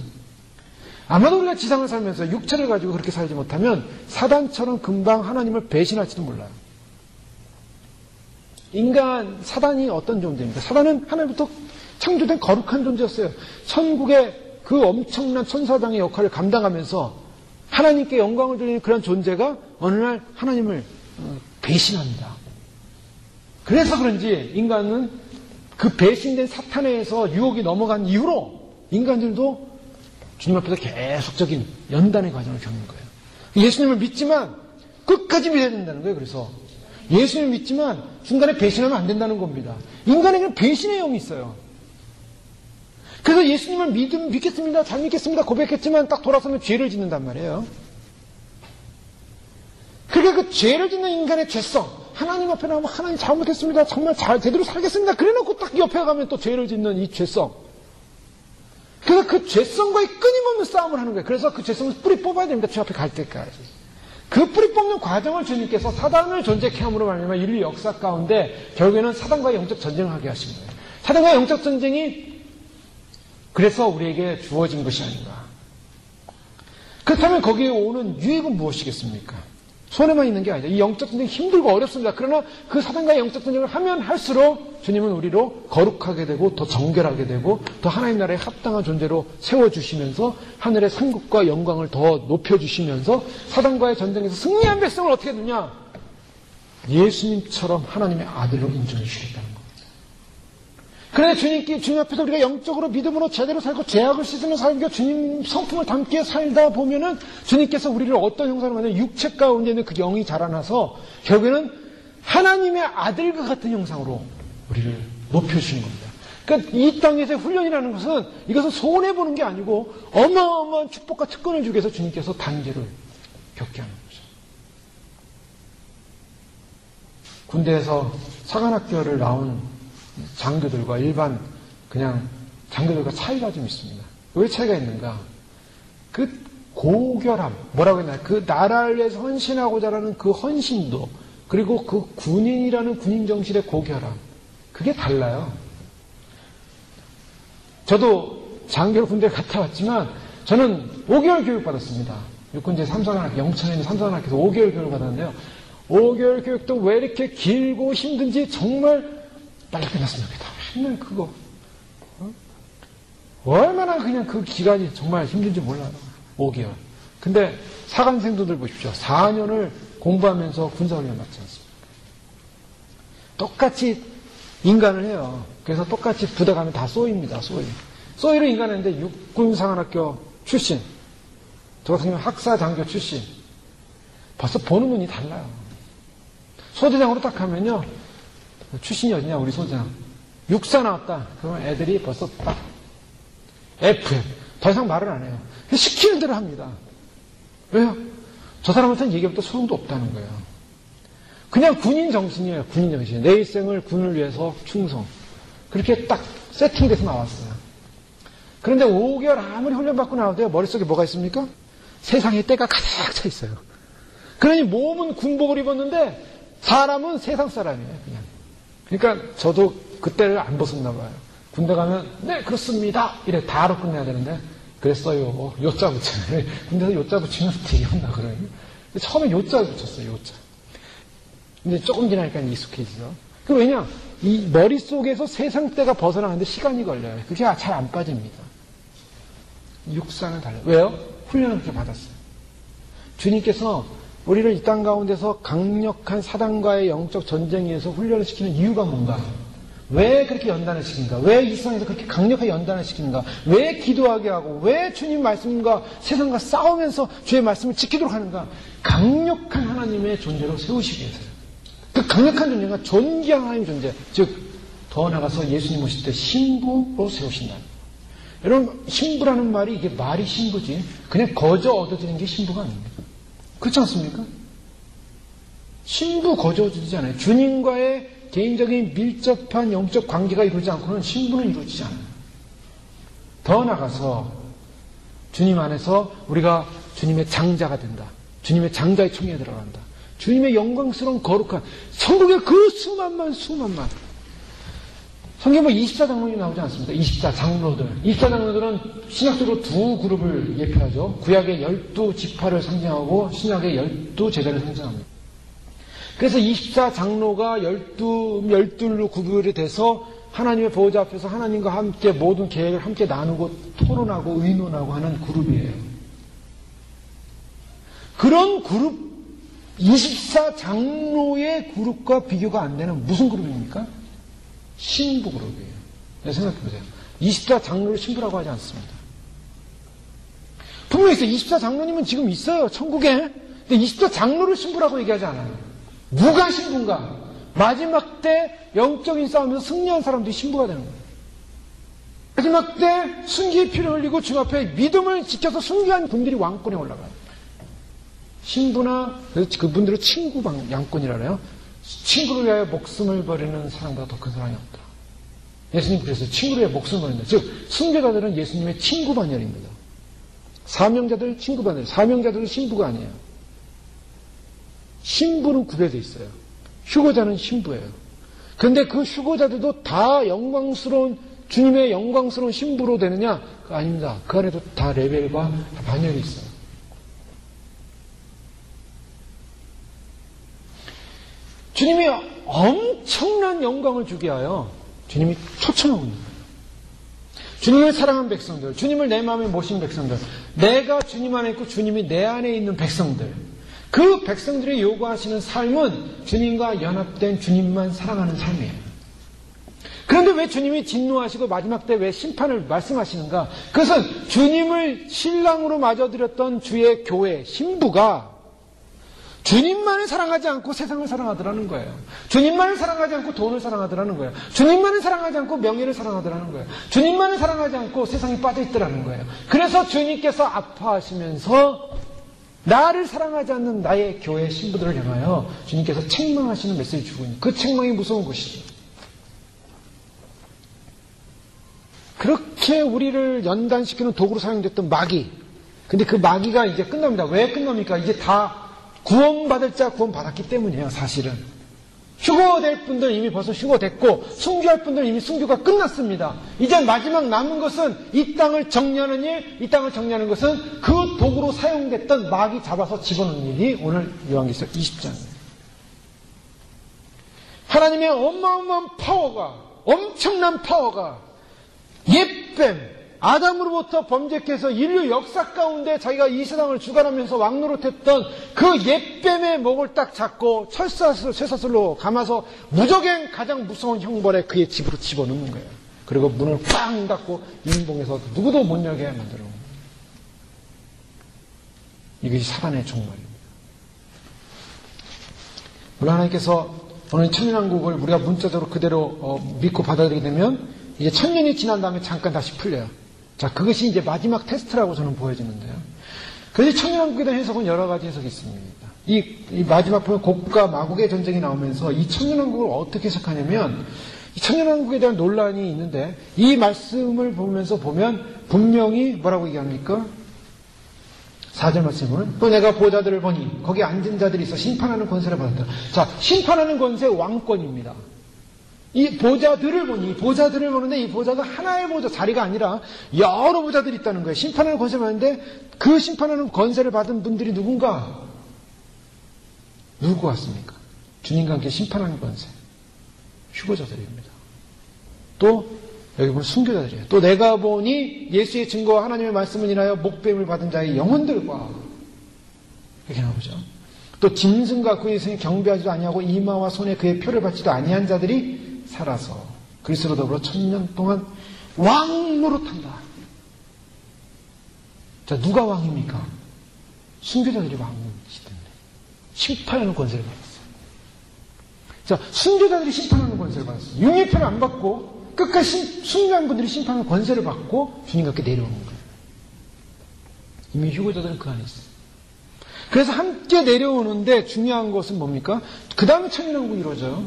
아마도 우리가 지상을 살면서 육체를 가지고 그렇게 살지 못하면 사단처럼 금방 하나님을 배신할지도 몰라요. 사단이 어떤 존재입니까? 사단은 하나님부터 창조된 거룩한 존재였어요. 천국의 그 엄청난 천사장의 역할을 감당하면서 하나님께 영광을 돌리는 그런 존재가 어느 날 하나님을 배신합니다. 그래서 그런지 인간은 그 배신된 사탄에 의해서 유혹이 넘어간 이후로 인간들도 주님 앞에서 계속적인 연단의 과정을 겪는 거예요. 예수님을 믿지만 끝까지 믿어야 된다는 거예요. 그래서 예수님을 믿지만 중간에 배신하면 안 된다는 겁니다. 인간에게는 배신의 영이 있어요. 그래서 예수님을 믿겠습니다. 잘 믿겠습니다. 고백했지만 딱 돌아서면 죄를 짓는단 말이에요. 그러니까 그 죄를 짓는 인간의 죄성, 하나님 앞에 나오면 하나님 잘못했습니다. 정말 제대로 살겠습니다. 그래놓고 딱 옆에 가면 또 죄를 짓는 이 죄성. 그래서 그 죄성과의 끊임없는 싸움을 하는 거예요. 그래서 그 죄성을 뿌리 뽑아야 됩니다. 주 앞에 갈 때까지. 그 뿌리 뽑는 과정을 주님께서 사단을 존재케 함으로 말미암아 인류 역사 가운데 결국에는 사단과의 영적 전쟁을 하게 하신 거예요. 사단과의 영적 전쟁이 그래서 우리에게 주어진 것이 아닌가. 그렇다면 거기에 오는 유익은 무엇이겠습니까? 손해만 있는 게 아니죠. 이 영적 전쟁이 힘들고 어렵습니다. 그러나 그 사단과의 영적 전쟁을 하면 할수록 주님은 우리로 거룩하게 되고 더 정결하게 되고 더 하나님 나라에 합당한 존재로 세워주시면서 하늘의 상급과 영광을 더 높여주시면서 사단과의 전쟁에서 승리한 백성을 어떻게 되냐? 예수님처럼 하나님의 아들로 인정해 주시겠다는 겁니다. 그런데 주님 앞에서 우리가 영적으로 믿음으로 제대로 살고 죄악을 씻으며 살고 주님 성품을 담게 살다 보면은 주님께서 우리를 어떤 형상으로 만드는 육체 가운데 있는 그 영이 자라나서 결국에는 하나님의 아들과 같은 형상으로 우리를 높여주시는 겁니다. 그러니까 이 땅에서의 훈련이라는 것은 이것은 손해보는 게 아니고 어마어마한 축복과 특권을 주기 위해서 주님께서 단계를 겪게 하는 거죠. 군대에서 사관학교를 나온 장교들과 일반 그냥 장교들과 차이가 좀 있습니다. 왜 차이가 있는가? 그 고결함, 뭐라고 했나요? 그 나라를 위해서 헌신하고자 하는 그 헌신도 그리고 그 군인이라는 군인 정신의 고결함 그게 달라요. 저도 장교로 군대를 갔다 왔지만 저는 5개월 교육 받았습니다. 육군제 3사관학교, 영천에 있는 3사관학교에서 5개월 교육을 받았는데요. 5개월 교육도 왜 이렇게 길고 힘든지 정말 빨리 끝났으면 좋겠다. 맨날 그거. 얼마나 그냥 그 기간이 정말 힘든지 몰라요. 5개월. 근데 사관생도들 보십시오. 4년을 공부하면서 군사훈련 받지 않습니까? 똑같이 인간을 해요. 그래서 똑같이 부대 가면 다 쏘입니다. 쏘이로 인간했는데 육군사관학교 출신. 저 같은 경우는 학사장교 출신. 벌써 보는 눈이 달라요. 소대장으로 딱 하면요. 출신이 어디냐, 우리 소장. 육사 나왔다. 그러면 애들이 벌써 딱 FM. 더 이상 말을 안 해요. 시키는 대로 합니다. 왜요? 저 사람한테는 얘기해도 소용도 없다는 거예요. 그냥 군인 정신이에요. 군인 정신. 내 일생을 군을 위해서 충성. 그렇게 딱 세팅돼서 나왔어요. 그런데 5개월 아무리 훈련받고 나와도요. 머릿속에 뭐가 있습니까? 세상에 때가 가득 차 있어요. 그러니 몸은 군복을 입었는데 사람은 세상 사람이에요. 그냥. 그러니까 저도 그때를 안 벗었나 봐요. 군대 가면 네 그렇습니다 이래 다로 끝내야 되는데 그랬어요. 요자 붙이네. 군대에서 요자 붙이면 되게 혼나 그래요. 처음에 요자 붙였어요. 요자. 근데 조금 지나니까 익숙해지죠. 그 왜냐 이 머릿속에서 세상 때가 벗어나는데 시간이 걸려요. 그게 잘 안 빠집니다. 육사는 달라요. 왜요? 훈련을 그렇게 받았어요. 주님께서 우리를 이 땅 가운데서 강력한 사단과의 영적 전쟁에 의해서 훈련을 시키는 이유가 뭔가? 왜 그렇게 연단을 시키는가? 왜 이 세상에서 그렇게 강력하게 연단을 시키는가? 왜 기도하게 하고 왜 주님 말씀과 세상과 싸우면서 주의 말씀을 지키도록 하는가? 강력한 하나님의 존재로 세우시기 위해서요. 그 강력한 존재가 존귀한 하나님의 존재, 즉 더 나아가서 예수님 오실 때 신부로 세우신다. 여러분, 신부라는 말이 이게 말이 신부지 그냥 거저 얻어지는 게 신부가 아닙니다. 그렇지 않습니까? 신부 거저 얻어지지 않아요. 주님과의 개인적인 밀접한 영적 관계가 이루어지지 않고는 신부는 이루어지지 않아요. 더 나아가서 주님 안에서 우리가 주님의 장자가 된다. 주님의 장자의 총회에 들어간다. 주님의 영광스러운 거룩한 천국의 그 수만만 성경에 24장로들이 나오지 않습니까? 24장로들. 24장로들은 신약적으로 두 그룹을 예표하죠. 구약의 12지파를 상징하고 신약의 12제자를 상징합니다. 그래서 24장로가 12로 구별이 돼서 하나님의 보호자 앞에서 하나님과 함께 모든 계획을 함께 나누고 토론하고 의논하고 하는 그룹이에요. 그런 그룹, 24장로의 그룹과 비교가 안 되는 무슨 그룹입니까? 신부 그룹이에요. 생각해보세요. 24장로를 신부라고 하지 않습니다. 분명히 있어요. 24장로님은 지금 있어요. 천국에. 근데 24장로를 신부라고 얘기하지 않아요. 누가 신부인가? 마지막 때 영적인 싸움에서 승리한 사람들이 신부가 되는 거예요. 마지막 때 순기의 피를 흘리고 주 앞에 믿음을 지켜서 순기한 분들이 왕권에 올라가요. 신부나 그분들은 친구 양권이라 해요. 친구를 위하여 목숨을 버리는 사랑보다 더 큰 사랑이 없다. 예수님 그래서 친구를 위하여 목숨을 버린다. 즉 순교자들은 예수님의 친구 반열입니다. 사명자들 친구 반열. 사명자들은 신부가 아니에요. 신부는 구별되어 있어요. 휴거자는 신부예요. 그런데 그 휴거자들도 다 영광스러운 주님의 영광스러운 신부로 되느냐? 아닙니다. 그 안에도 다 레벨과 반열이 있어요. 주님이 엄청난 영광을 주게 하여 주님이 초청하고 있는 거예요. 주님을 사랑한 백성들, 주님을 내 마음에 모신 백성들, 내가 주님 안에 있고 주님이 내 안에 있는 백성들, 그 백성들이 요구하시는 삶은 주님과 연합된 주님만 사랑하는 삶이에요. 그런데 왜 주님이 진노하시고 마지막 때 왜 심판을 말씀하시는가? 그것은 주님을 신랑으로 맞아들였던 주의 교회, 신부가 주님만을 사랑하지 않고 세상을 사랑하더라는 거예요. 주님만을 사랑하지 않고 돈을 사랑하더라는 거예요. 주님만을 사랑하지 않고 명예를 사랑하더라는 거예요. 주님만을 사랑하지 않고 세상에 빠져있더라는 거예요. 그래서 주님께서 아파하시면서 나를 사랑하지 않는 나의 교회 신부들을 향하여 주님께서 책망하시는 메시지를 주고 있는 그 책망이 무서운 것이죠. 그렇게 우리를 연단시키는 도구로 사용됐던 마귀. 근데 그 마귀가 이제 끝납니다. 왜 끝납니까? 이제 다 구원받을 자 구원받았기 때문이에요. 사실은 휴거될 분들 이미 벌써 휴거됐고 순교할 분들 이미 순교가 끝났습니다. 이제 마지막 남은 것은 이 땅을 정리하는 일. 이 땅을 정리하는 것은 그 도구로 사용됐던 마귀 잡아서 집어넣는 일이 오늘 요한계시록 20장입니다. 하나님의 어마어마한 파워가, 엄청난 파워가 옛뱀 아담으로부터 범죄해서 인류 역사 가운데 자기가 이 세상을 주관하면서 왕노릇했던 그 옛뱀의 목을 딱 잡고 쇠사슬로 감아서 무적행 가장 무서운 형벌에 그의 집으로 집어넣는 거예요. 그리고 문을 꽝 닫고 인봉해서 누구도 못 열게 만들어. 이것이 사단의 종말입니다. 물론 하나님께서 오늘 천년왕국을 우리가 문자적으로 그대로 믿고 받아들이게 되면 이제 천년이 지난 다음에 잠깐 다시 풀려요. 자, 그것이 이제 마지막 테스트라고 저는 보여지는데요. 그래서 천년왕국에 대한 해석은 여러 가지 해석이 있습니다. 이 마지막 보면 곡과 마곡의 전쟁이 나오면서 이 천년왕국을 어떻게 해석하냐면 이 천년왕국에 대한 논란이 있는데 이 말씀을 보면서 보면 분명히 뭐라고 얘기합니까? 4절 말씀은 또 내가 보좌들을 보니 거기 앉은 자들이 있어 심판하는 권세를 받았다. 자, 심판하는 권세 왕권입니다. 이 보좌들을 보는데 이 보좌가 하나의 보좌, 자리가 아니라 여러 보좌들이 있다는 거예요. 심판하는 권세를 받는데 그 심판하는 권세를 받은 분들이 누군가? 누구 같습니까? 주님과 함께 심판하는 권세. 휴거자들입니다. 또 여기 보면 순교자들이에요. 또 내가 보니 예수의 증거와 하나님의 말씀을 인하여 목배임을 받은 자의 영혼들과 이렇게 나오죠. 또 짐승과 그의 승에 경배하지도 아니하고 이마와 손에 그의 표를 받지도 아니한 자들이 살아서 그리스도로 더불어 1000년 동안 왕 노릇한다. 자, 누가 왕입니까? 순교자들이 왕이기 때문에 심판하는 권세를 받았어요. 자, 순교자들이 심판하는 권세를 받았어요. 융의표를 안 받고 끝까지 순교한 분들이 심판하는 권세를 받고 주님과 함께 내려오는 거예요. 이미 휴거자들은 그 안에 있어요. 그래서 함께 내려오는데 중요한 것은 뭡니까? 그 다음에 천년왕국이 이루어져요.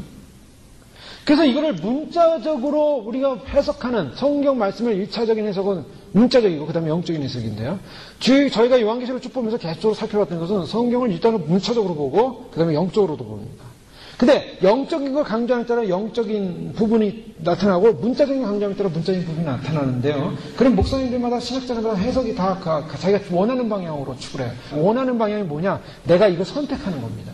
그래서 이거를 문자적으로 우리가 해석하는 성경 말씀을 1차적인 해석은 문자적이고 그 다음에 영적인 해석인데요. 저희가 요한계시록을 쭉 보면서 계속적으로 살펴봤던 것은 성경을 일단은 문자적으로 보고 그 다음에 영적으로도 봅니다. 근데 영적인 걸 강조하는 따라 영적인 부분이 나타나고 문자적인 걸 강조하는 따라 문자적인 부분이 나타나는데요. 그럼 목사님들마다 신학자들마다 해석이 다 자기가 원하는 방향으로 추구해요. 원하는 방향이 뭐냐? 내가 이걸 선택하는 겁니다.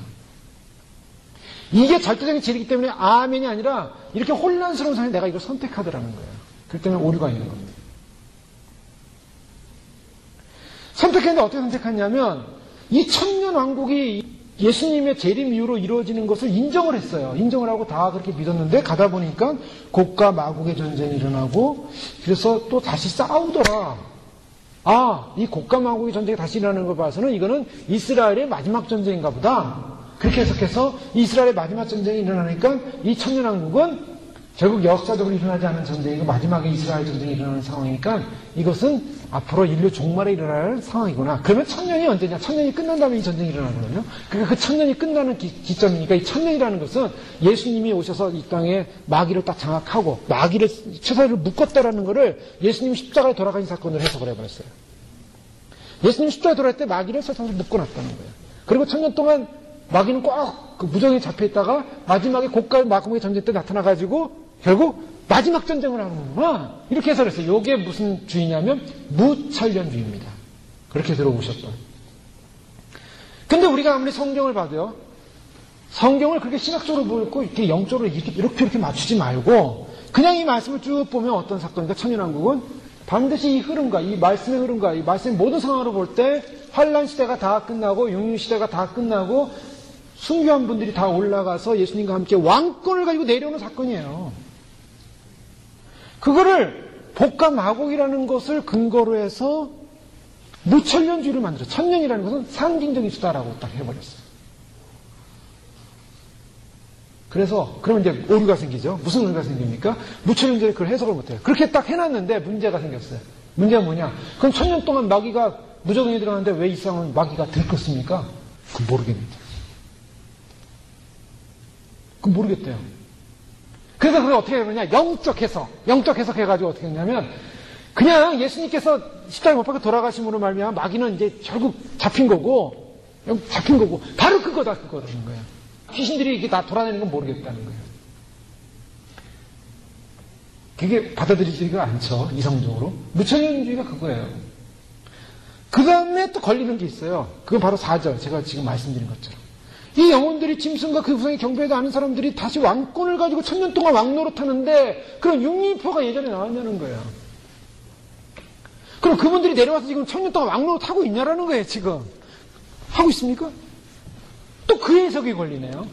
이게 절대적인 진리이기 때문에 아멘이 아니라 이렇게 혼란스러운 상황에 내가 이걸 선택하더라는 거예요. 그렇기 때문에 오류가 있는 겁니다. 선택했는데 어떻게 선택했냐면 이 천년 왕국이 예수님의 재림 이후로 이루어지는 것을 인정을 했어요. 인정을 하고 다 그렇게 믿었는데 가다 보니까 곡과 마곡의 전쟁이 일어나고 그래서 또 다시 싸우더라. 아, 이 곡과 마곡의 전쟁이 다시 일어나는 걸 봐서는 이거는 이스라엘의 마지막 전쟁인가 보다. 그렇게 해석해서 이스라엘의 마지막 전쟁이 일어나니까 이 천년왕국은 결국 역사적으로 일어나지 않은 전쟁이고 마지막에 이스라엘 전쟁이 일어나는 상황이니까 이것은 앞으로 인류 종말에 일어날 상황이구나. 그러면 천년이 언제냐? 천년이 끝난 다음에 이 전쟁이 일어나거든요. 그러니까 그 천년이 끝나는 기점이니까 이 천년이라는 것은 예수님이 오셔서 이 땅에 마귀를 딱 장악하고 마귀를 최사를 묶었다라는 것을 예수님이 십자가에 돌아가신 사건으로 해석을 해버렸어요. 예수님이 십자가에 돌아갈 때 마귀를 세상에서 묶어놨다는 거예요. 그리고 천년 동안 마귀는 꼭 그 무정에 잡혀있다가 마지막에 곡과 마곡의 전쟁 때 나타나가지고 결국 마지막 전쟁을 하는구나. 이렇게 해석했어요. 이게 무슨 주의냐면 무천년주의입니다. 그렇게 들어보셨던. 근데 우리가 아무리 성경을 봐도요. 성경을 그렇게 신학적으로 보고 이렇게 영적으로 이렇게 맞추지 말고 그냥 이 말씀을 쭉 보면 어떤 사건인가 천년왕국은 반드시 이 흐름과 이 말씀의 흐름과 이 말씀의 모든 상황으로 볼 때 환란 시대가 다 끝나고 육류 시대가 다 끝나고 순교한 분들이 다 올라가서 예수님과 함께 왕권을 가지고 내려오는 사건이에요. 그거를 복과 마곡이라는 것을 근거로 해서 무천년주의를 만들어. 천년이라는 것은 상징적인 수다라고 딱 해버렸어요. 그래서 그러면 이제 오류가 생기죠. 무슨 오류가 생깁니까? 무천년주의 그걸 해석을 못해요. 그렇게 딱 해놨는데 문제가 생겼어요. 문제가 뭐냐? 그럼 천년 동안 마귀가 무적응에 들어갔는데 왜 이 사람은 마귀가 들켰습니까? 그건 모르겠는데. 그건 모르겠대요. 그래서 그걸 어떻게 해보냐? 영적 해석 해가지고 어떻게 했냐면, 그냥 예수님께서 십자가에 못 박혀 돌아가심으로 말미암아 마귀는 이제 결국 잡힌 거고, 바로 그거라는 거예요. 귀신들이 이렇게 다 돌아다니는 건 모르겠다는 거예요. 그게 받아들이지가 않죠, 이성적으로. 무천년주의가 그거예요. 그 다음에 또 걸리는 게 있어요. 그건 바로 4절, 제가 지금 말씀드린 것처럼. 이 영혼들이 짐승과 그 후상의 경배하지 않은 사람들이 다시 왕권을 가지고 천년 동안 왕노릇하는데 그런 육류표가 예전에 나왔냐는 거예요. 그럼 그분들이 내려와서 지금 천년 동안 왕노릇하고 있냐라는 거예요. 지금 하고 있습니까? 또 그 해석이 걸리네요.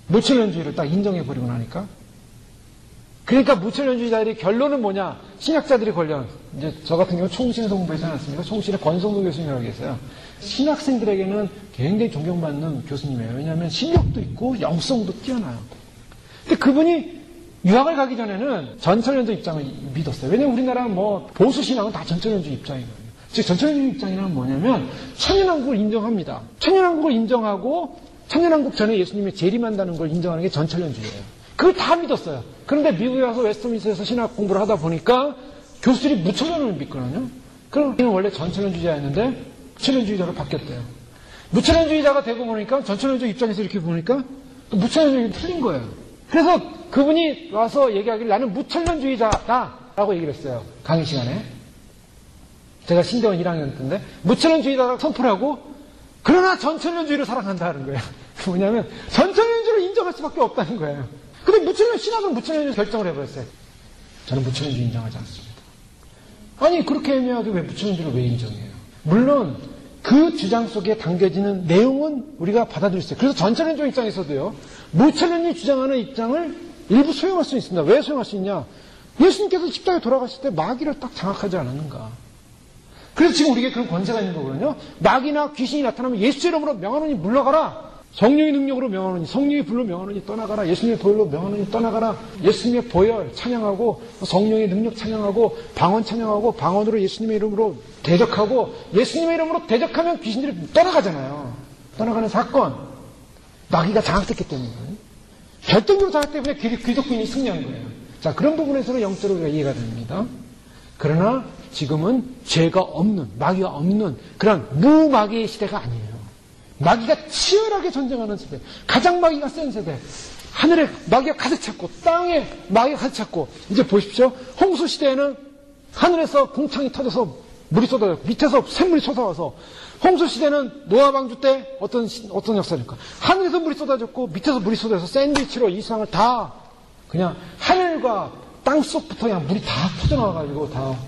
무천년주의를 딱 인정해버리고 나니까. 그러니까 무천년주의자들의 결론은 뭐냐? 신학자들이 걸려. 이제 저 같은 경우 총신에서 공부하지 않았습니까? 총신의 권성도 교수님이라고 계세요. 신학생들에게는 굉장히 존경받는 교수님이에요. 왜냐하면 실력도 있고 영성도 뛰어나요. 근데 그분이 유학을 가기 전에는 전천년주 입장을 믿었어요. 왜냐하면 우리나라 보수 신앙은 다 전천년주 입장이거든요. 즉 전천년주 입장이란 뭐냐면 천년왕국을 인정합니다. 천년왕국을 인정하고 천년왕국 전에 예수님이 재림한다는 걸 인정하는 게 전천년주예요. 그걸 다 믿었어요. 그런데 미국에 와서 웨스트민스터에서 신학 공부를 하다 보니까 교수들이 무천년을 믿거든요. 그럼 우리는 원래 전천년주의자였는데 무천년주의자로 바뀌었대요. 무천년주의자가 되고 보니까 전천년주의 입장에서 이렇게 보니까 또 무천년주의가 틀린 거예요. 그래서 그분이 와서 얘기하기를 나는 무천년주의자다 라고 얘기를 했어요. 강의 시간에. 제가 신대원 1학년 때인데 무천년주의자라고 선포를 하고 그러나 전천년주의를 사랑한다는 거예요. 뭐냐면 전천년주의를 인정할 수밖에 없다는 거예요. 근데 신학은 무천년주의 결정을 해버렸어요. 저는 무천년주의 인정하지 않습니다. 아니 그렇게 애매하게 왜 무천년주의를 왜 인정해요? 물론 그 주장 속에 담겨지는 내용은 우리가 받아들일 수 있어요. 그래서 전천년주의 입장에서도요. 무천년주의 주장하는 입장을 일부 소용할 수 있습니다. 왜 소용할 수 있냐? 예수님께서 십자가에 돌아가실 때 마귀를 딱 장악하지 않았는가? 그래서 지금 우리에게 그런 권세가 있는 거거든요. 마귀나 귀신이 나타나면 예수 이름으로 명하노니 물러가라. 성령의 능력으로 명하노니, 성령의 불로 명하노니 떠나가라. 예수님의 보혈로 명하노니 떠나가라. 예수님의 보혈 찬양하고, 성령의 능력 찬양하고, 방언 찬양하고, 방언으로 예수님의 이름으로 대적하고, 예수님의 이름으로 대적하면 귀신들이 떠나가잖아요. 떠나가는 사건. 마귀가 장악됐기 때문에. 결정적으로 장악되기 때문에 기독교인이 승리한 거예요. 자, 그런 부분에서는 영적으로 우리가 이해가 됩니다. 그러나 지금은 죄가 없는, 마귀가 없는 그런 무마귀의 시대가 아니에요. 마귀가 치열하게 전쟁하는 세대, 가장 마귀가 센 세대, 하늘에 마귀가 가득 찼고 땅에 마귀가 가득 찼고, 이제 보십시오. 홍수 시대에는 하늘에서 궁창이 터져서 물이 쏟아졌고 밑에서 샘물이 솟아와서, 홍수 시대는 노아 방주 때 어떤 역사입니까? 하늘에서 물이 쏟아졌고 밑에서 물이 쏟아져서 샌드위치로 이 세상을 다 그냥 하늘과 땅 속부터 그냥 물이 다 퍼져나와가지고 다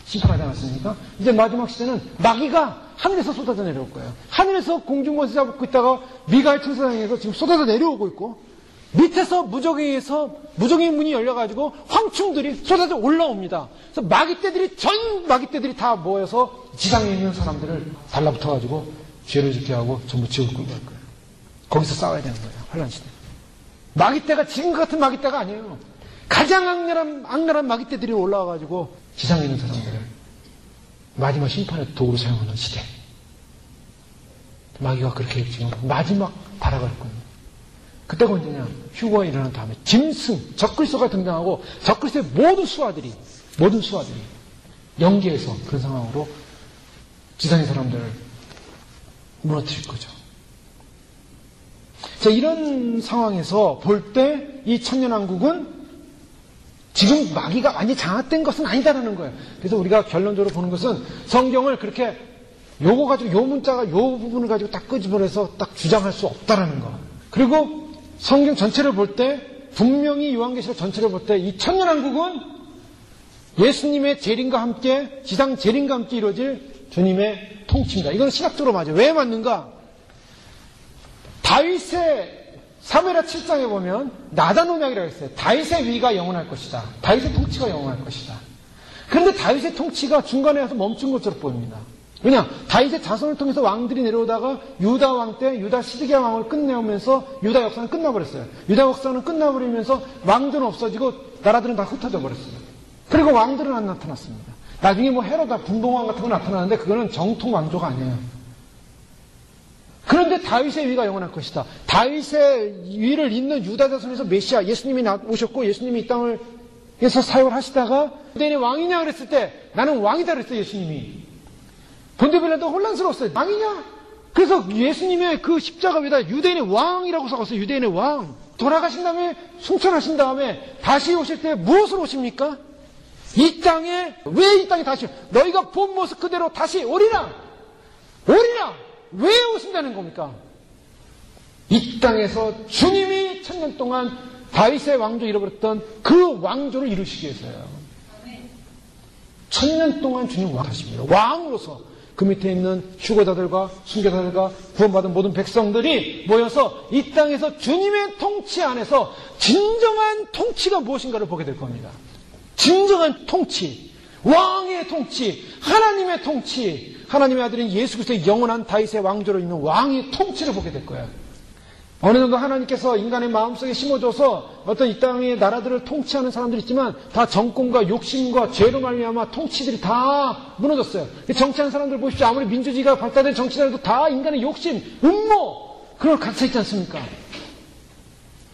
심판하지 않았습니까? 이제 마지막 시대는 마귀가 하늘에서 쏟아져 내려올 거예요. 하늘에서 공중권세 잡고 있다가 미가엘 천사장에서 지금 쏟아져 내려오고 있고, 밑에서 무적의 문이 열려가지고 황충들이 쏟아져 올라옵니다. 그래서 전 마귀떼들이 다 모여서 지상에 있는 사람들을 달라붙어가지고 죄를 짓게 하고 전부 지옥을 끌고 갈 거예요. 거기서 싸워야 되는 거예요. 환란 시대. 마귀떼가 지금 같은 마귀떼가 아니에요. 가장 악랄한 마귀떼들이 올라와가지고 지상에 있는 사람들을 마지막 심판의 도구로 사용하는 시대. 마귀가 그렇게 지금 마지막 발악을 했거든요. 그때가 언제냐? 휴거가 일어난 다음에 짐승, 적그리스도가 등장하고 적그리스도의 모든 수하들이 연계해서 그런 상황으로 지상의 사람들을 무너뜨릴 거죠. 자, 이런 상황에서 볼 때 이 천년왕국은 지금 마귀가 완전히 장악된 것은 아니다라는 거예요. 그래서 우리가 결론적으로 보는 것은 성경을 그렇게 요거 가지고 요 문자가 요 부분을 가지고 딱 끄집어내서 딱 주장할 수 없다라는 거. 그리고 성경 전체를 볼 때 분명히 요한계시록 전체를 볼 때 이 천년왕국은 예수님의 재림과 함께 지상 재림과 함께 이루어질 주님의 통치입니다. 이건 신학적으로 맞아요. 왜 맞는가? 다윗의 사무엘하 7장에 보면 나다노냐이라고 했어요. 다윗의 위가 영원할 것이다. 다윗의 통치가 영원할 것이다. 그런데 다윗의 통치가 중간에 와서 멈춘 것처럼 보입니다. 왜냐? 다윗의 자손을 통해서 왕들이 내려오다가 유다 왕 때 유다 시드기야 왕을 끝내오면서 유다 역사는 끝나버렸어요. 유다 역사는 끝나버리면서 왕조는 없어지고 나라들은 다 흩어져 버렸어요. 그리고 왕들은 안 나타났습니다. 나중에 뭐 헤로다 분봉왕 같은 거 나타나는데 그거는 정통 왕조가 아니에요. 그런데 다윗의 위가 영원할 것이다. 다윗의 위를 잇는 유다 자손에서 메시아 예수님이 오셨고 예수님이 이 땅에서 사역을 하시다가 유대인의 왕이냐 그랬을 때 나는 왕이다 그랬어요. 예수님이. 본데빌라도 혼란스러웠어요. 왕이냐? 그래서 예수님의 그 십자가 위에다 유대인의 왕이라고 적었어요. 유대인의 왕. 돌아가신 다음에 승천하신 다음에 다시 오실 때 무엇으로 오십니까? 이 땅에 왜 이 땅에 다시 너희가 본 모습 그대로 다시 오리라. 왜 오신다는 겁니까? 이 땅에서 주님이 천년 동안 다윗의 왕조 잃어버렸던 그 왕조를 이루시기 위해서요. 천년 동안 주님 왕하십니다. 왕으로서 그 밑에 있는 휴거자들과 순교자들과 구원받은 모든 백성들이 모여서 이 땅에서 주님의 통치 안에서 진정한 통치가 무엇인가를 보게 될 겁니다. 진정한 통치, 왕의 통치, 하나님의 통치, 하나님의 아들인 예수 그리스도의 영원한 다윗의 왕조로 있는 왕의 통치를 보게 될 거예요. 어느 정도 하나님께서 인간의 마음속에 심어줘서 어떤 이 땅의 나라들을 통치하는 사람들이 있지만 다 정권과 욕심과 죄로 말미암아 통치들이 다 무너졌어요. 정치하는 사람들 보십시오. 아무리 민주주의가 발달된 정치자들도 다 인간의 욕심, 음모 그걸 갖춰 있지 않습니까?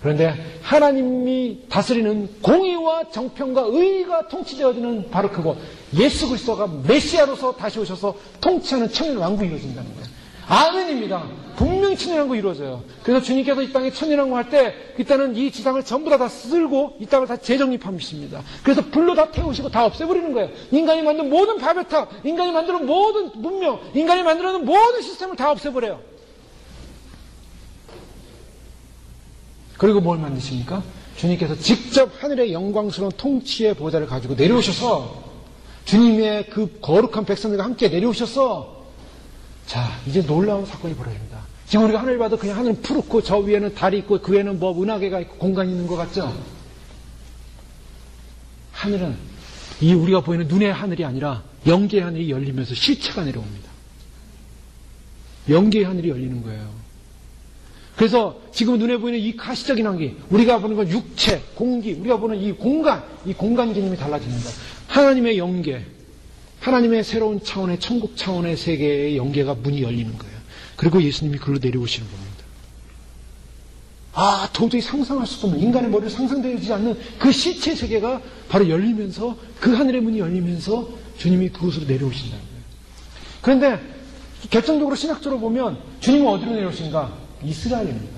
그런데 하나님이 다스리는 공의와 정평과 의가 통치되어지는 바로 그곳 예수 그리스도가 메시아로서 다시 오셔서 통치하는 천년왕국이 이루어진다는 거예요. 아멘입니다. 분명히 천년왕국이 이루어져요. 그래서 주님께서 이 땅에 천년왕국 할 때 그때는 이 지상을 전부 다 쓸고 이 땅을 다 재정립하십니다. 그래서 불로 다 태우시고 다 없애버리는 거예요. 인간이 만든 모든 바벨탑, 인간이 만드는 모든 문명, 인간이 만들어낸 모든 시스템을 다 없애버려요. 그리고 뭘 만드십니까? 주님께서 직접 하늘의 영광스러운 통치의 보좌를 가지고 내려오셔서 주님의 그 거룩한 백성들과 함께 내려오셔서 자, 이제 놀라운 사건이 벌어집니다. 지금 우리가 하늘 봐도 그냥 하늘은 푸르고 저 위에는 달이 있고 그 위에는 뭐 은하계가 있고 공간이 있는 것 같죠? 하늘은 이 우리가 보이는 눈의 하늘이 아니라 영계의 하늘이 열리면서 실체가 내려옵니다. 영계의 하늘이 열리는 거예요. 그래서 지금 눈에 보이는 이 가시적인 환기, 우리가 보는 건 육체, 공기, 우리가 보는 이 공간 개념이 달라지는 거예요. 하나님의 영계, 하나님의 새로운 차원의 천국 차원의 세계의 영계가 문이 열리는 거예요. 그리고 예수님이 글로 내려오시는 겁니다. 도저히 상상할 수도 없는, 인간의 머리로 상상되지 않는 그 실체 세계가 바로 열리면서, 그 하늘의 문이 열리면서 주님이 그곳으로 내려오신다는 거예요. 그런데 결정적으로 신학적으로 보면 주님은 어디로 내려오신가? 이스라엘입니다.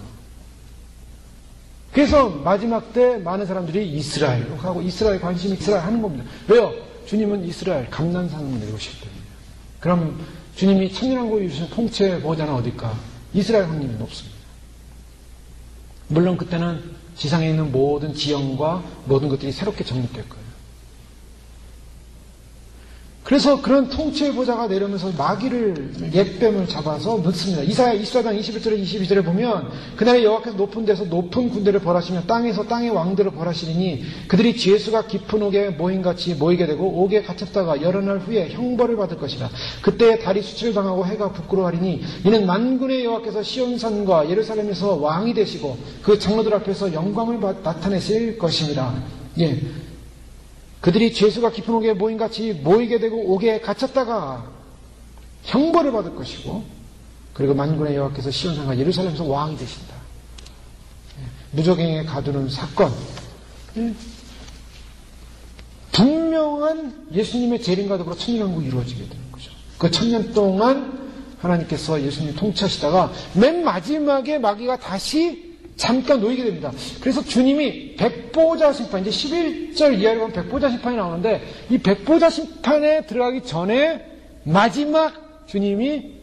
그래서 마지막 때 많은 사람들이 이스라엘로 가고, 이스라엘 관심이 이스라엘 하는 겁니다. 왜요? 주님은 이스라엘 감난산으로 내려오시기 때문에. 그럼 주님이 천년왕국을 이루신 통치의 보호자는 어딜까? 이스라엘 확률이 높습니다. 물론 그때는 지상에 있는 모든 지형과 모든 것들이 새롭게 정립될 거예요. 그래서 그런 통치의 보좌가 내려오면서 마귀를, 옛뱀을 잡아서 넣습니다. 이사야 24장 21절에 22절에 보면 그날에 여호와께서 높은 데서 높은 군대를 벌하시며 땅에서 땅의 왕들을 벌하시리니 그들이 죄수가 깊은 옥에 모임같이 모이게 되고 옥에 갇혔다가 여러 날 후에 형벌을 받을 것이라. 그때 달이 수출당하고 해가 부끄러워하리니 이는 만군의 여호와께서 시온산과 예루살렘에서 왕이 되시고 그 장로들 앞에서 영광을 나타내실 것입니다. 예. 그들이 죄수가 깊은 옥에 모임같이 모이게 되고 옥에 갇혔다가 형벌을 받을 것이고, 그리고 만군의 여호와께서 시온산과 예루살렘에서 왕이 되신다. 무적행에 가두는 사건, 분명한 예수님의 재림과 더불어 천년왕국이 이루어지게 되는 거죠. 그 천년 동안 하나님께서 예수님 통치하시다가 맨 마지막에 마귀가 다시 잠깐 놓이게 됩니다. 그래서 주님이 백보자 심판, 이제 11절 이하로 가면 백보자 심판이 나오는데, 이 백보자 심판에 들어가기 전에 마지막 주님이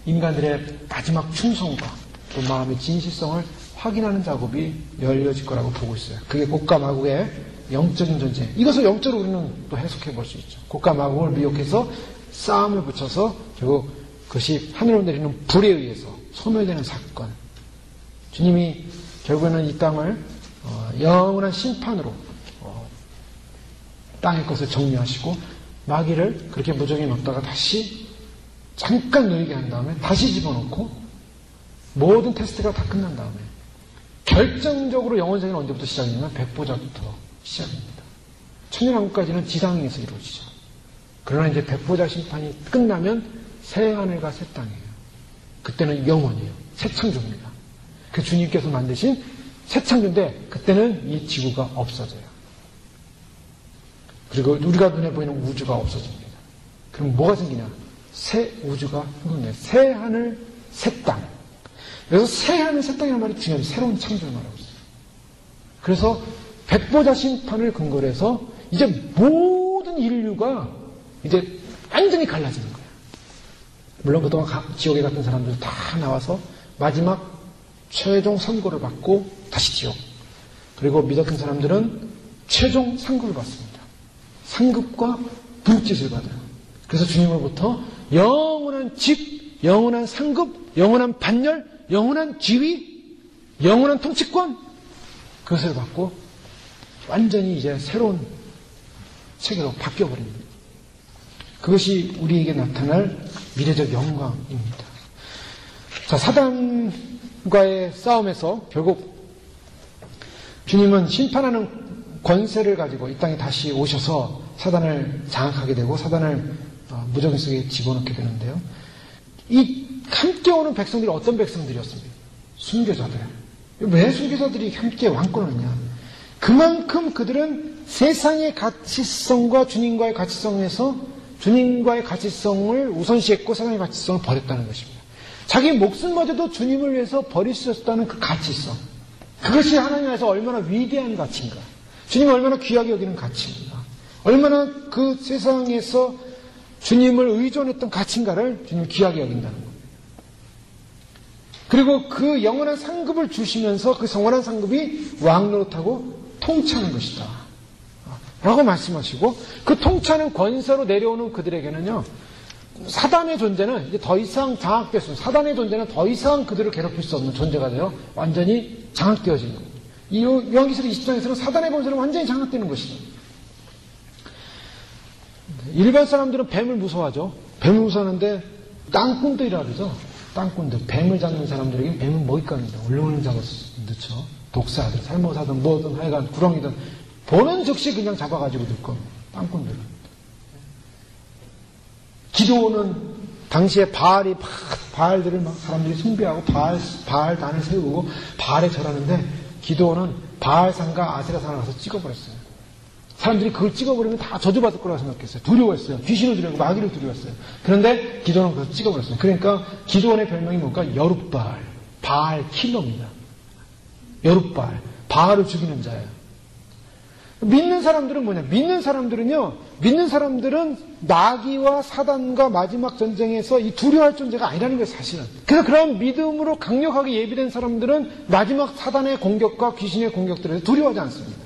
인간들의 마지막 충성과 또 마음의 진실성을 확인하는 작업이 열려질 거라고 보고 있어요. 그게 곡과 마곡의 영적인 존재. 이것을 영적으로 우리는 또 해석해 볼 수 있죠. 곡과 마곡을 미혹해서 싸움을 붙여서 결국 그것이 하늘로 내리는 불에 의해서 소멸되는 사건. 주님이 결국에는 이 땅을 영원한 심판으로 땅의 것을 정리하시고 마귀를 그렇게 무정에 넣다가 다시 잠깐 놓이게 한 다음에 다시 집어넣고 모든 테스트가 다 끝난 다음에 결정적으로 영원성은 언제부터 시작이냐면 백보자부터 시작입니다. 천년왕국까지는 지상에서 이루어지죠. 그러나 이제 백보자 심판이 끝나면 새 하늘과 새 땅이에요. 그때는 영원이에요. 새 창조입니다. 그 주님께서 만드신 새 창조인데 그때는 이 지구가 없어져요. 그리고 우리가 눈에 보이는 우주가 없어집니다. 그럼 뭐가 생기냐? 새 우주가 생깁니다. 새 하늘, 새 땅. 그래서 새 하늘, 새 땅이라는 말이 중요해요. 새로운 창조를 말하고 있어요. 그래서 백보자 심판을 근거로 해서 이제 모든 인류가 이제 완전히 갈라지는 거예요. 물론 그동안 지옥에 갔던 사람들 다 나와서 마지막 최종 선고를 받고 다시 지옥. 그리고 믿었던 사람들은 최종 상급을 받습니다. 상급과 불짓을 받아요. 그래서 주님으로부터 영원한 직, 영원한 상급, 영원한 반열, 영원한 지위, 영원한 통치권, 그것을 받고 완전히 이제 새로운 세계로 바뀌어버립니다. 그것이 우리에게 나타날 미래적 영광입니다. 자, 사단과의 싸움에서 결국 주님은 심판하는 권세를 가지고 이 땅에 다시 오셔서 사단을 장악하게 되고 사단을 무적인 속에 집어넣게 되는데요. 이 함께 오는 백성들이 어떤 백성들이었습니까? 순교자들. 왜 순교자들이 함께 왕권을 했냐? 그만큼 그들은 세상의 가치성과 주님과의 가치성에서 주님과의 가치성을 우선시했고 세상의 가치성을 버렸다는 것입니다. 자기 목숨마저도 주님을 위해서 버릴 수 있었다는 그 가치성. 그것이 하나님 안에서 얼마나 위대한 가치인가. 주님을 얼마나 귀하게 여기는 가치인가. 얼마나 그 세상에서 주님을 의존했던 가치인가를 주님이 귀하게 여긴다는 겁니다. 그리고 그 영원한 상급을 주시면서 그 영원한 상급이 왕노릇하고 통치하는 것이다 라고 말씀하시고, 그 통치하는 권세로 내려오는 그들에게는요, 사단의 존재는 이제 더 이상 장악됐습니다. 사단의 존재는 더 이상 그들을 괴롭힐 수 없는 존재가 되어 완전히 장악되어지는 거예요. 이 요한계시록 20장에서는 사단의 권세는 완전히 장악되는 것이다. 일반 사람들은 뱀을 무서워하죠. 뱀을 무서워하는데 땅꾼들이라 그러죠. 땅꾼들, 뱀을 잡는 사람들에게 뱀은 먹잇감입니다. 얼른 잡아서 넣죠. 독사하든 살모사든 뭐든 하여간 구렁이든 보는 즉시 그냥 잡아가지고 넣을 겁니다. 땅꾼들은. 기도는 당시에 바알들을 막 사람들이 숭배하고 바알단을 세우고 바알에 절하는데 기도는 바알산과 아세라산을 가서 찍어버렸어요. 사람들이 그걸 찍어버리면 다 저주받을 거라고 생각했어요. 두려워했어요. 귀신을 두려워하고 마귀를 두려워했어요. 그런데 기도는 그걸 찍어버렸어요. 그러니까 기도원의 별명이 뭘까? 여룻바알, 바알 킬러입니다. 여룻바알, 바알을 죽이는 자예요. 믿는 사람들은 뭐냐? 믿는 사람들은 마귀와 사단과 마지막 전쟁에서 이 두려워할 존재가 아니라는 거예요, 사실은. 그래서 그런 믿음으로 강력하게 예비된 사람들은 마지막 사단의 공격과 귀신의 공격들에 두려워하지 않습니다.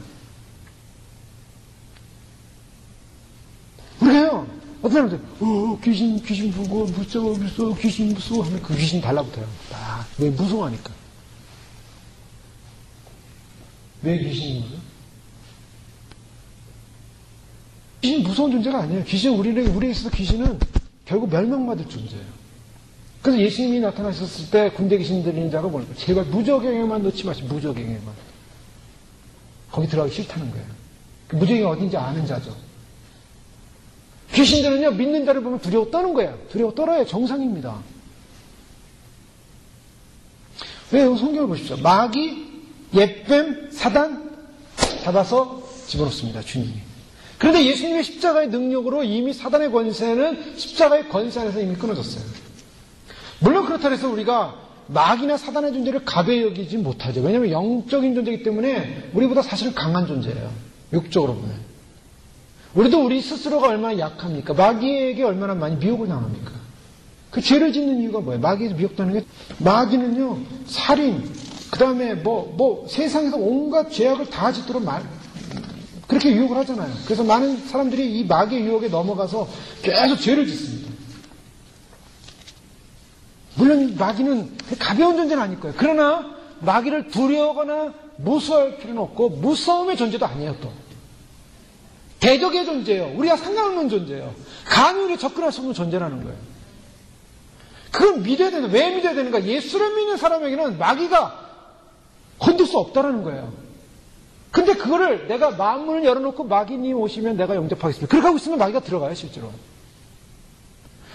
우리가요, 어떤 사람들, 귀신 보고, 무서워, 귀신 무서워 하면 그 귀신 달라붙어요. 왜 무서워하니까. 왜 귀신이 무서워? 귀신은 무서운 존재가 아니에요. 우리에게 있어서 귀신은 결국 멸망받을 존재예요. 그래서 예수님이 나타나셨을 때 군대 귀신 들리는 자가 뭘까요? 제발 무적행에만 넣지 마시고, 무적행에만. 거기 들어가기 싫다는 거예요. 무적행이 어딘지 아는 자죠. 귀신들은요, 믿는 자를 보면 두려워 떠는 거예요. 두려워 떨어요. 정상입니다. 왜요? 성경을 보십시오. 마귀, 옛뱀, 사단 잡아서 집어넣습니다. 주님이. 그런데 예수님의 십자가의 능력으로 이미 사단의 권세는 십자가의 권세 안에서 이미 끊어졌어요. 물론 그렇다고 해서 우리가 마귀나 사단의 존재를 가벼이 여기지 못하죠. 왜냐하면 영적인 존재이기 때문에 우리보다 사실은 강한 존재예요. 육적으로 보면. 우리도 우리 스스로가 얼마나 약합니까? 마귀에게 얼마나 많이 미혹을 당합니까? 그 죄를 짓는 이유가 뭐예요? 마귀에서 미혹당하는 게, 마귀는요, 살인, 그 다음에 세상에서 온갖 죄악을 다 짓도록 그렇게 유혹을 하잖아요. 그래서 많은 사람들이 이 마귀의 유혹에 넘어가서 계속 죄를 짓습니다. 물론 마귀는 가벼운 존재는 아닐 거예요. 그러나 마귀를 두려워하거나 무서워할 필요는 없고, 무서움의 존재도 아니에요, 또. 대적의 존재예요. 우리가 상관없는 존재예요. 감히 우리가 접근할 수 없는 존재라는 거예요. 그걸 믿어야 되는, 왜 믿어야 되는가? 예수를 믿는 사람에게는 마귀가 건들 수 없다라는 거예요. 근데 그거를 내가 마음문을 열어놓고 마귀님 오시면 내가 영접하겠습니다. 그렇게 하고 있으면 마귀가 들어가요, 실제로.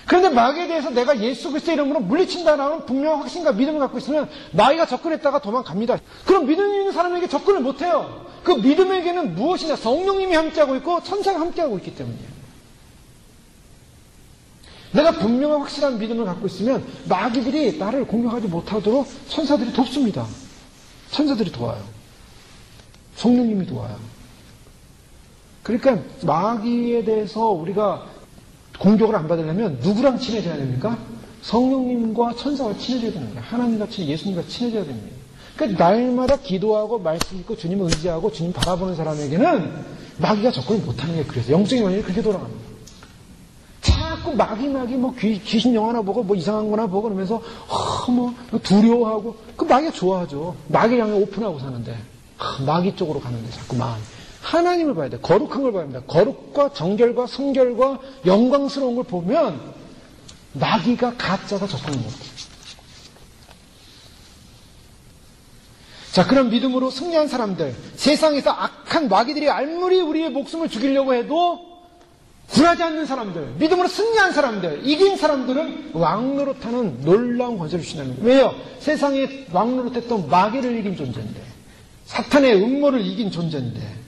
그런데 마귀에 대해서 내가 예수 그리스도의 이름으로 물리친다라는 분명한 확신과 믿음을 갖고 있으면 마귀가 접근했다가 도망갑니다. 그럼 믿음 있는 사람에게 접근을 못해요. 그 믿음에게는 무엇이냐? 성령님이 함께하고 있고 천사가 함께하고 있기 때문이에요. 내가 분명한 확실한 믿음을 갖고 있으면 마귀들이 나를 공격하지 못하도록 천사들이 돕습니다. 천사들이 도와요. 성령님이 도와요. 그러니까 마귀에 대해서 우리가 공격을 안 받으려면 누구랑 친해져야 됩니까? 성령님과 천사와 친해져야 되는 거예요. 하나님과 예수님과 친해져야 됩니다. 그러니까 날마다 기도하고 말씀 읽고 주님을 의지하고 주님 바라보는 사람에게는 마귀가 접근을 못하는 게 그래서 영적인 원인이 그렇게 돌아갑니다. 자꾸 마귀 귀신 영화나 보고 이상한 거나 보고 그러면서 두려워하고 그 마귀가 좋아하죠. 마귀 향해 오픈하고 사는데 마귀 쪽으로 가는데 자꾸 마음이. 하나님을 봐야 돼. 거룩한 걸 봐야 합니다. 거룩과 정결과 성결과 영광스러운 걸 보면 마귀가 가짜가 접근을 못해요. 자, 그런 믿음으로 승리한 사람들, 세상에서 악한 마귀들이 알무리 우리의 목숨을 죽이려고 해도 굴하지 않는 사람들, 믿음으로 승리한 사람들, 이긴 사람들은 왕노릇하는 놀라운 권세를 주신다는 거예요. 왜요? 세상에 왕노릇했던 마귀를 이긴 존재인데, 사탄의 음모를 이긴 존재인데,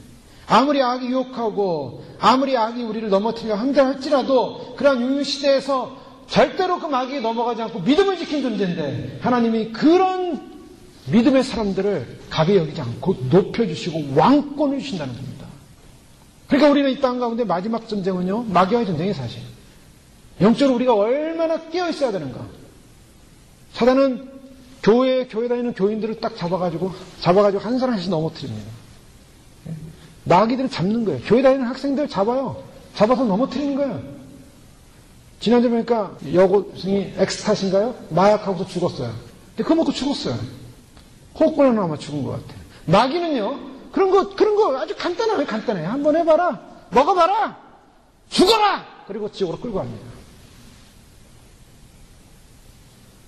아무리 악이 유혹하고 아무리 악이 우리를 넘어뜨리려 한다 할지라도 그러한 유유시대에서 절대로 그 마귀에 넘어가지 않고 믿음을 지킨 존재인데 하나님이 그런 믿음의 사람들을 가벼이 여기지 않고 높여주시고 왕권을 주신다는 겁니다. 그러니까 우리는 이 땅 가운데 마지막 전쟁은요, 마귀와의 전쟁이 사실. 영적으로 우리가 얼마나 깨어 있어야 되는가. 사단은 교회 다니는 교인들을 딱 잡아가지고 한 사람씩 넘어뜨립니다. 마귀들을 잡는 거예요. 교회 다니는 학생들 잡아요. 잡아서 넘어뜨리는 거예요. 지난주에 보니까 여고생이 엑스타신가요? 마약하고서 죽었어요. 근데 그거 먹고 죽었어요. 호흡곤란 아마 죽은 것 같아요. 마귀는요, 그런 거 아주 간단해. 한번 해봐라. 먹어봐라. 죽어라. 그리고 지옥으로 끌고 갑니다.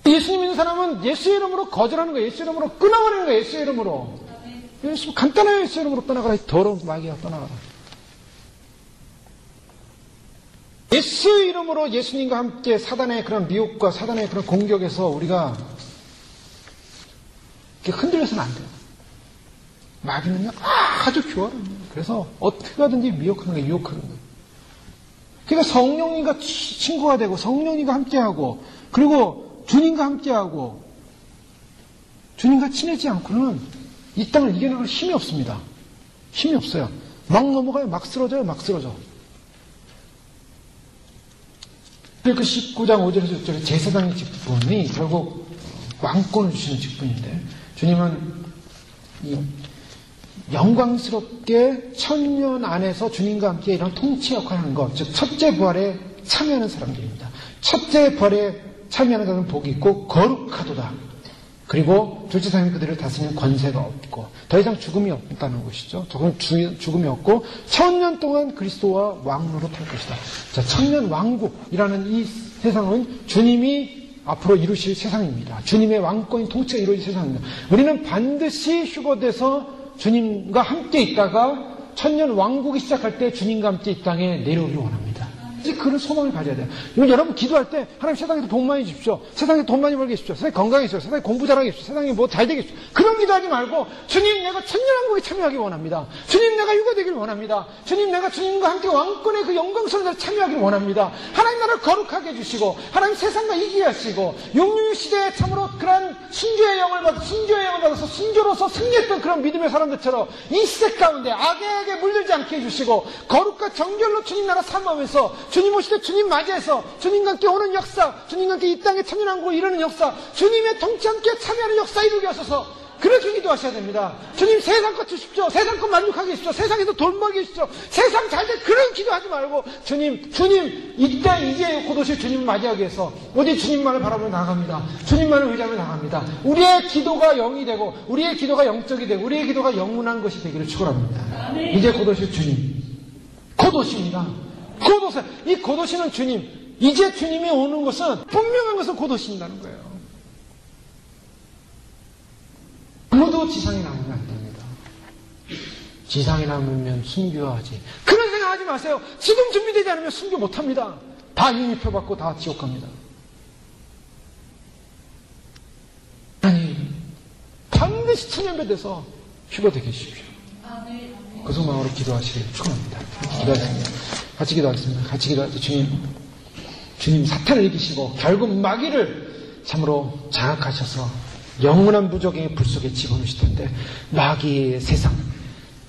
예수님 믿는 사람은 예수의 이름으로 거절하는 거예요. 예수의 이름으로 끊어버리는 거예요. 예수의 이름으로. 예수, 간단해요. 예수의 이름으로 떠나가라. 더러운 마귀야, 떠나가라. 예수의 이름으로 예수님과 함께 사단의 그런 미혹과 사단의 그런 공격에서 우리가 이렇게 흔들려서는 안 돼요. 마귀는요, 아주 교활합니다. 그래서 어떻게 하든지 미혹하는 거예요, 유혹하는 거예요. 그러니까 성령님과 친구가 되고, 성령님과 함께하고, 그리고 주님과 함께하고, 주님과 친해지지 않고는 이 땅을 이겨나갈 힘이 없습니다. 힘이 없어요. 막 넘어가요, 막 쓰러져요, 막 쓰러져. 그 19장 5절에서 6절에 제사장의 직분이 결국 왕권을 주시는 직분인데, 주님은 이 영광스럽게 천년 안에서 주님과 함께 이런 통치 역할을 하는 것, 즉 첫째 부활에 참여하는 사람들입니다. 첫째 부활에 참여하는 자는 복이 있고 거룩하도다. 그리고 둘째 사람이 그들을 다스리는 권세가 없고 더 이상 죽음이 없다는 것이죠. 죽음이 없고 천년 동안 그리스도와 왕노릇 할 것이다. 자, 천년 왕국이라는 이 세상은 주님이 앞으로 이루실 세상입니다. 주님의 왕권인 통치가 이루어질 세상입니다. 우리는 반드시 휴거돼서 주님과 함께 있다가 천년 왕국이 시작할 때 주님과 함께 이 땅에 내려오길 원합니다. 그런 소망을 가져야 돼요. 여러분 기도할 때 하나님 세상에서 돈 많이 주십시오. 세상에 돈 많이 벌게 해주십시오. 세상에 건강해주십시오. 세상에 공부 잘하게 해주십시오. 세상에 뭐 잘 되게 해주십시오. 그런 기도하지 말고 주님 내가 천년왕국에 참여하기 원합니다. 주님 내가 유거되기를 원합니다. 주님 내가 주님과 함께 왕권의 그 영광스러운 자리에 참여하기를 원합니다. 하나님 나라를 거룩하게 해주시고 하나님 세상과 이기게 하시고 용류 시대에 참으로 그러한 순교의 영을 받아서 순교로서 승리했던 그런 믿음의 사람들처럼 이 시대 가운데 악에게 물들지 않게 해주시고 거룩과 정결로 주님 나라 삼으면서 주님 오실 때 주님 맞이해서 주님과 함께 오는 역사, 주님과 함께 이 땅에 천년왕국을 이루는 역사, 주님의 통치 함께 참여하는 역사 이루게 하소서. 그렇게 기도하셔야 됩니다. 주님 세상 것 주십시오. 세상 것 만족하게 해주십시오. 세상에서 돈 벌게 해주십시오. 세상 잘 될 그런 기도하지 말고 주님 이때 이제 곧 오실 주님을 맞이하기 위해서 오직 주님만을 바라보며 나아갑니다. 주님만을 의지하며 나아갑니다. 우리의 기도가 영이 되고 우리의 기도가 영적이 되고 우리의 기도가 영문한 것이 되기를 축원합니다. 이제 곧 오실 주님 곧 오십니다. 곧 오세요. 이 곧 오시는 주님, 이제 주님이 오는 것은 분명한 것은 곧 오신다는 거예요. 아무도 지상에 남으면 안 됩니다. 지상에 남으면 순교하지. 그런 생각하지 마세요. 지금 준비되지 않으면 순교 못합니다. 다 유니표 받고 다 지옥 갑니다. 아니, 반드시 천년배 돼서 휴거되게 해주십시오. 그 소망으로 기도하시길 축원합니다. 기도하겠습니다. 같이 기도하겠습니다. 같이 기도하죠. 주님 사탄을 이기시고 결국 마귀를 참으로 장악하셔서 영원한 부적의 불 속에 집어넣으실 텐데 마귀의 세상,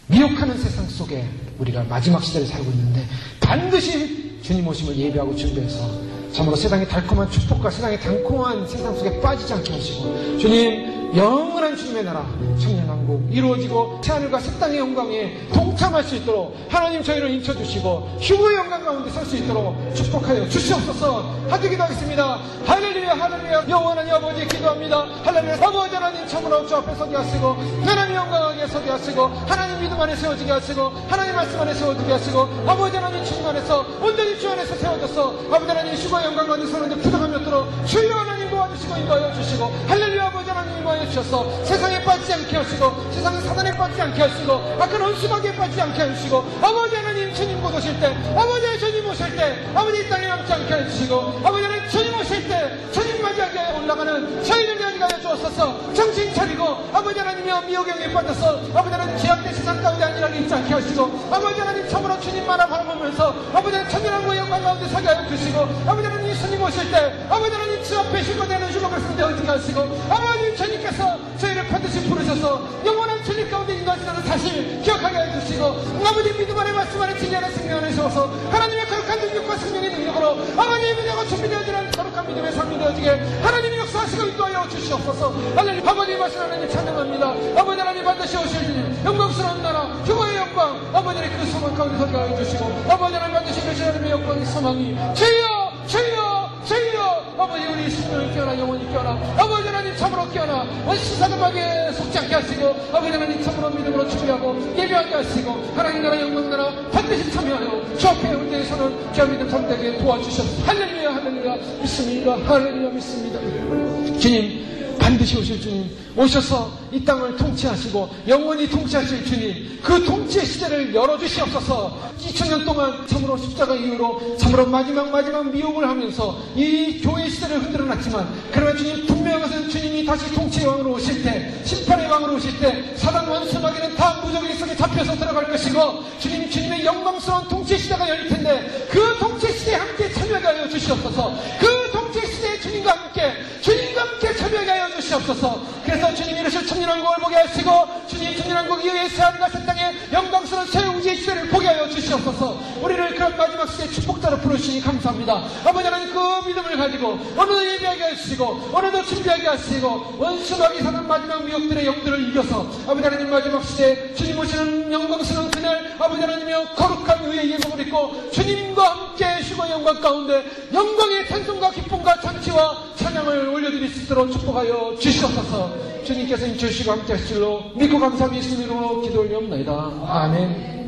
미혹하는 세상 속에 우리가 마지막 시대를 살고 있는데 반드시 주님 오심을 예비하고 준비해서 참으로 세상의 달콤한 축복과 세상의 달콤한 세상 속에 빠지지 않게 하시고 주님 영원한 주님의 나라 천년왕국 이루어지고 새하늘과 새 땅의 영광에 동참할 수 있도록 하나님 저희를 인쳐주시고 휴거의 영광 가운데 설 수 있도록 축복하여 주시옵소서. 하트 기도하겠습니다. 할렐루야 할렐루야. 영원한 아버지 기도합니다. 할렐루야. 아버지 하나님 참으로 주 앞에 서게 하시고 하나님 영광하게 서게 하시고 하나님 믿음 안에 세워지게 하시고 하나님 말씀 안에 세워지게 하시고 아버지 하나님 주님 안에서 온전히 주 안에서 세워져서 아버지 하나님 휴거의 영광 가운데 서는데 부담함이 없도록 주여 하나님 도와주시고 인도하여 주시고 할렐루야. 아버지 하나님 인도하여 주셔서 세상에 빠지지 않게 하시고 세상에 사단에 빠지지 않게 하시고 악한 원수마귀에 빠지지 않게 하시고 아버지 하나님 주님 곧 오실 때 아버지 주님 오실 때 아버지 이 땅에 남지 않게 해주시고 아버지 하나님 주님 오실 때 주님 맞이하게 올라가는 저희를 위하여 주옵소서. 정신 차리고 아버지 하나님의 미혹에 빠져서 아버지 하나님 죄악된 세상 가운데 안일하게 있지 않게 하시고 아버지 하나님 참으로 주님만을 바라보면서 아버지 하나님 천년왕국의 영광 가운데 서게 하여 주시고 아버지 하나님 주님 오실 때 아버지 하나님 주 앞에 휴거되는 휴거 말씀 되어지게 하시고 아버지 주님께서 저희를 반드시 부르셔서 영원한 진리 가운데 인도하시는 사실 기억하게 해주시고 아버지 믿음 안에 말씀 안에 진리 안에 승리 안에 주셔서 하나님의 거룩한 능력과 승리의 능력으로 아버지의 믿음과 준비되어지는 거룩한 믿음의 삶이 되어지게 하나님이 역사하시고 인도하여 주시옵소서. 하나님 아버지 말씀 하나님 찬양합니다. 아버지 하나님 반드시 오실 일 영광스러운 나라 휴거의 영광 아버지 하나님 그 소망 가운데 서게 하여 주시고 아버지 하나님 반드시 그 하나님의 영광의 소망이 주여 주여 주여 아버지 우리 생명을 깨어나 영혼이 깨어나 아버지 하나님 참으로 깨어나 원시사금하게 속지 않게 하시고 아버지 하나님 참으로 믿음으로 준비하고 예배하게 하시고 하나님 나라 영광 나라 반드시 참여하여 주 앞에 온데에서는 귀한 믿음 참되게 도와주셔서 할렐루야 할렐루야 믿습니다. 할렐루야 믿습니다. 주님 반드시 오실 주님 오셔서 이 땅을 통치하시고 영원히 통치하실 주님 그 통치의 시대를 열어주시옵소서. 2000년 동안 참으로 십자가 이후로 참으로 마지막 미혹을 하면서 이 교회의 시대를 흔들어놨지만 그러나 주님 분명한 것은 주님이 다시 통치의 왕으로 오실 때 심판의 왕으로 오실 때 사단 원수마귀는 다 무적의 속에 잡혀서 들어갈 것이고 주님의 영광스러운 통치의 시대가 열릴 텐데 그 통치의 시대에 함께 참여하게 하여 주시옵소서. 그 통치의 시대에 주님과 함께 참여하게 하여 주시옵소서. 그래서 주님 이르실 천년왕국을 보게 하시고 주님 천년왕국 이후에 새하늘과 새 땅의 영광스러운 새 우주의 시대를 보게 하여 주시옵소서. 우리를 그런 마지막 시대의 축복자로 부르시니 감사합니다. 아버지 하나님 그 믿음을 가지고 어느덧 예배하게 하시고 어느덧 준비하게 하시고 원수마귀 사는 마지막 미혹들의 영들을 이겨서 아버지 하나님 마지막 시대에 주님 오시는 영광스러운 그날 아버지 하나님이여 거룩한 의의 예복을 입고 주님과 함께 휴거의 영광 가운데 영광의 찬송과 기쁨과 잔치와 찬양을 올려드릴 수 있도록 축복하여 주시옵소서. 주님께서 인쳐주시고 함께 하실 줄로 믿고 감사하며 예수님 이름으로 기도 올리옵나이다. 아멘.